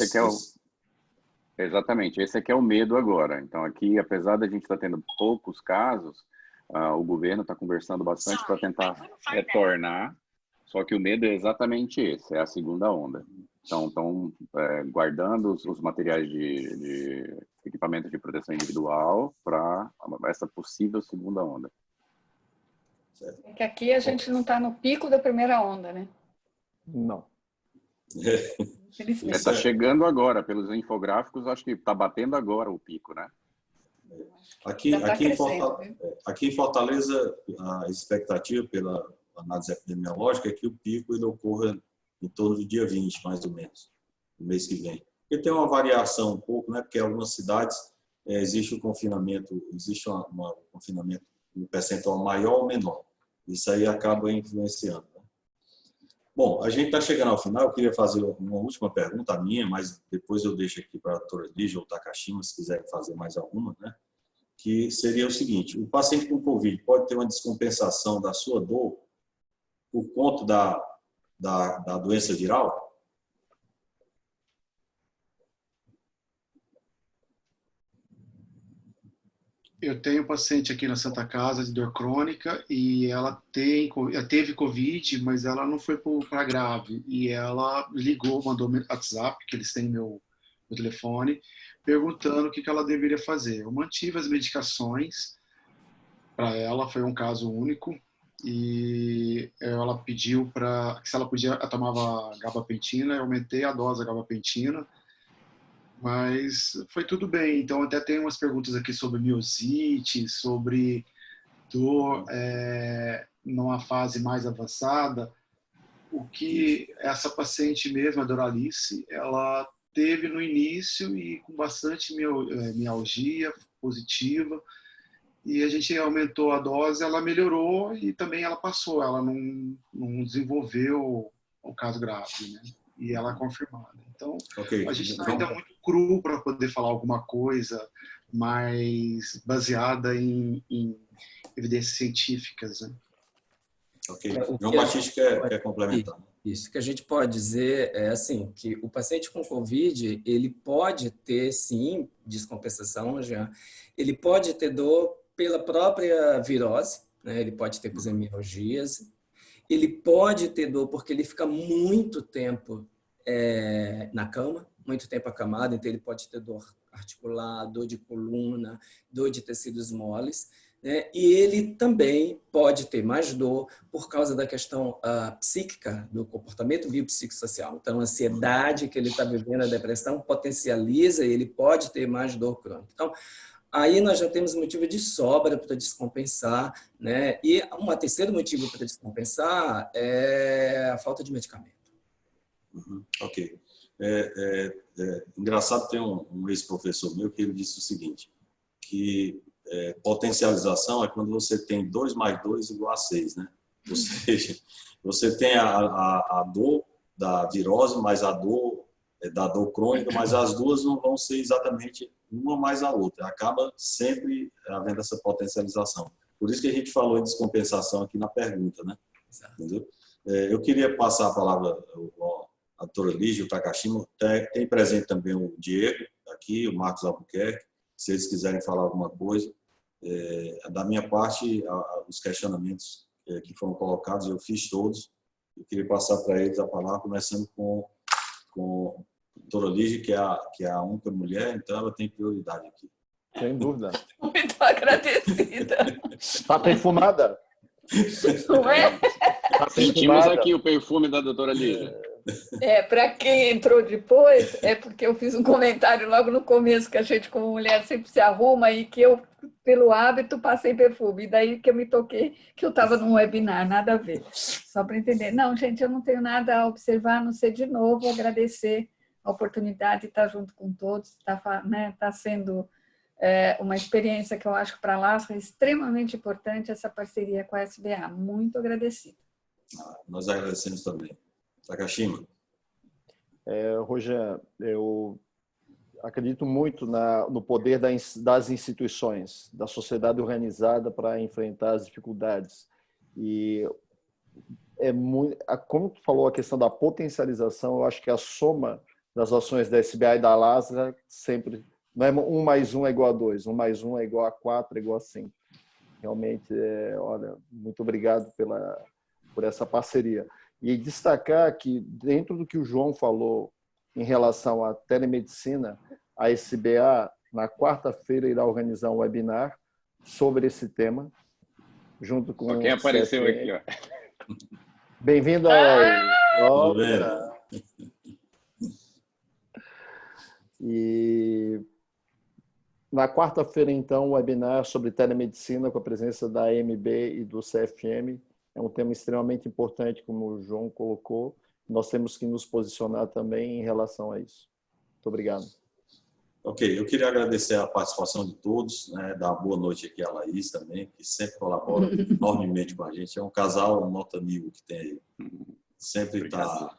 Exatamente, esse aqui é o medo agora. Então aqui, apesar da gente estar tendo poucos casos, o governo está conversando bastante para tentar retornar, só que o medo é exatamente esse, é a segunda onda. Então, estão guardando os materiais de equipamento de proteção individual para essa possível segunda onda. É que aqui a gente não está no pico da primeira onda, né? Não. Está chegando agora, pelos infográficos, acho que está batendo agora o pico, né? Aqui em Fortaleza, a expectativa pela análise epidemiológica é que o pico ele ocorra em torno do dia 20, mais ou menos, no mês que vem. Porque tem uma variação um pouco, né? Porque em algumas cidades existe um confinamento, um confinamento em percentual maior ou menor. Isso aí acaba influenciando. Né? Bom, a gente está chegando ao final. Eu queria fazer uma última pergunta, a minha, mas depois eu deixo aqui para a doutora Lígia ou Takashima, se quiserem fazer mais alguma, né? Que seria o seguinte: o paciente com Covid pode ter uma descompensação da sua dor por conta da doença viral? Eu tenho um paciente aqui na Santa Casa de dor crônica e ela teve Covid, mas ela não foi para grave. E ela ligou, mandou WhatsApp, que eles têm meu telefone, perguntando o que ela deveria fazer. Eu mantive as medicações para ela, foi um caso único. E ela pediu se ela podia, ela tomava gabapentina, eu aumentei a dose da gabapentina. Mas foi tudo bem. Então, até tem umas perguntas aqui sobre miosite, sobre dor numa fase mais avançada. O que essa paciente mesmo, a Doralice, ela teve no início e com bastante mialgia positiva. E a gente aumentou a dose, ela melhorou e também ela passou. Ela não desenvolveu o caso grave, né? E ela é confirmada. Então, a gente está ainda muito cru para poder falar alguma coisa mais baseada em evidências científicas. Né? Ok. João Batista quer complementar. Isso que a gente pode dizer é assim, que o paciente com Covid, ele pode ter, sim, descompensação, já. Ele pode ter dor pela própria virose, né? Ele pode ter mialgias. Ele pode ter dor porque ele fica muito tempo na cama, muito tempo acamado, então ele pode ter dor articular, dor de coluna, dor de tecidos moles, né? E ele também pode ter mais dor por causa da questão psíquica, do comportamento biopsicossocial. Então, a ansiedade que ele está vivendo, a depressão, potencializa e ele pode ter mais dor crônica. Então, aí nós já temos motivo de sobra para descompensar, né? E um terceiro motivo para descompensar é a falta de medicamento. Ok. Engraçado, tem um ex-professor meu que ele disse o seguinte, que potencialização é quando você tem 2 mais 2 igual a 6, né? Ou seja, você tem a dor da virose, mais a dor da dor crônica, mas as duas não vão ser exatamente uma mais a outra. Acaba sempre havendo essa potencialização. Por isso que a gente falou em descompensação aqui na pergunta, né? Entendeu? Eu queria passar a palavra à doutora Lígia, o Takashima. Tem presente também o Diego aqui, o Marcos Albuquerque, se eles quiserem falar alguma coisa. Da minha parte, os questionamentos que foram colocados, eu fiz todos. Eu queria passar para eles a palavra, começando com a doutora Lígia, que é a única mulher, então ela tem prioridade aqui. Sem dúvida. Muito agradecida. Está perfumada? Não é? Tá Sentimos perfumada. aqui o perfume da doutora Lígia. Para quem entrou depois, é porque eu fiz um comentário logo no começo que a gente, como mulher, sempre se arruma e que eu, pelo hábito, passei perfume. E daí que eu me toquei que eu estava num webinar, nada a ver. Só para entender. Não, gente, eu não tenho nada a observar, a não ser de novo agradecer a oportunidade de estar junto com todos. Está sendo uma experiência que eu acho que para a LASRA é extremamente importante, essa parceria com a SBA. Muito agradecida. Nós agradecemos também. Takashima. Roger, eu acredito muito no poder das instituições, da sociedade organizada para enfrentar as dificuldades. E como tu falou, a questão da potencialização, eu acho que a soma das ações da SBA e da LASRA sempre não é 1 mais 1 é igual a 2, 1 mais 1 é igual a 4, é igual a 5. Realmente, olha, muito obrigado por essa parceria. E destacar que, dentro do que o João falou em relação à telemedicina, a SBA, na quarta-feira, irá organizar um webinar sobre esse tema, junto com Só quem apareceu aqui, ó. Bem-vindo ao... E na quarta-feira, então, um webinar sobre telemedicina com a presença da AMB e do CFM. É um tema extremamente importante, como o João colocou. Nós temos que nos posicionar também em relação a isso. Muito obrigado. Ok, eu queria agradecer a participação de todos, né, dar uma boa noite aqui à Laís também, que sempre colabora enormemente com a gente. É um casal nota amigo que tem aí. Sempre está,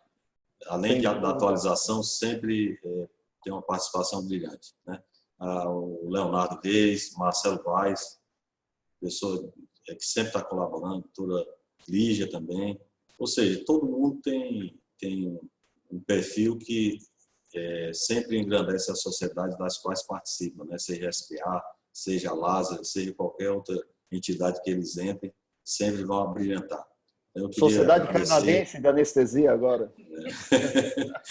além da atualização, sempre tem uma participação brilhante, né? O Leonardo Reis, Marcelo Vaz, pessoa que sempre está colaborando, a doutora Lígia também. Ou seja, todo mundo tem um perfil que sempre engrandece a sociedade das quais participam, né? Seja a SBA, seja a LASRA, seja qualquer outra entidade que eles entrem, sempre vão abrilhantar. Sociedade Canadense de Anestesia agora.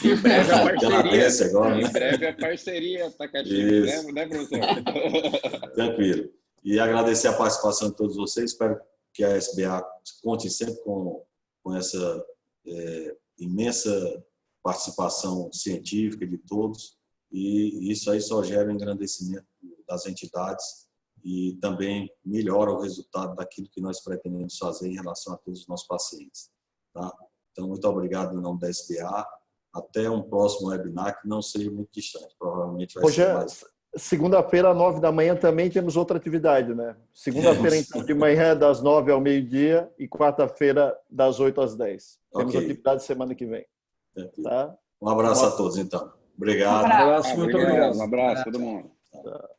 Em breve a parceria. Canadense agora, né? Em breve a parceria, Takashima, né, professor? Tranquilo. E agradecer a participação de todos vocês. Espero que a SBA conte sempre com essa imensa participação científica de todos. E isso aí só gera um engrandecimento das entidades e também melhora o resultado daquilo que nós pretendemos fazer em relação a todos os nossos pacientes. Tá? Então, muito obrigado em nome da SBA. Até um próximo webinar que não seja muito distante. Provavelmente vai ser mais... Segunda-feira, às 9 da manhã, também temos outra atividade, né? Segunda-feira, então, de manhã, das 9 ao meio-dia e quarta-feira, das 8 às 10. Temos atividade semana que vem. Tá? Um abraço a todos, então. Obrigado. Um abraço, muito obrigado. Um abraço a todo mundo. Tá.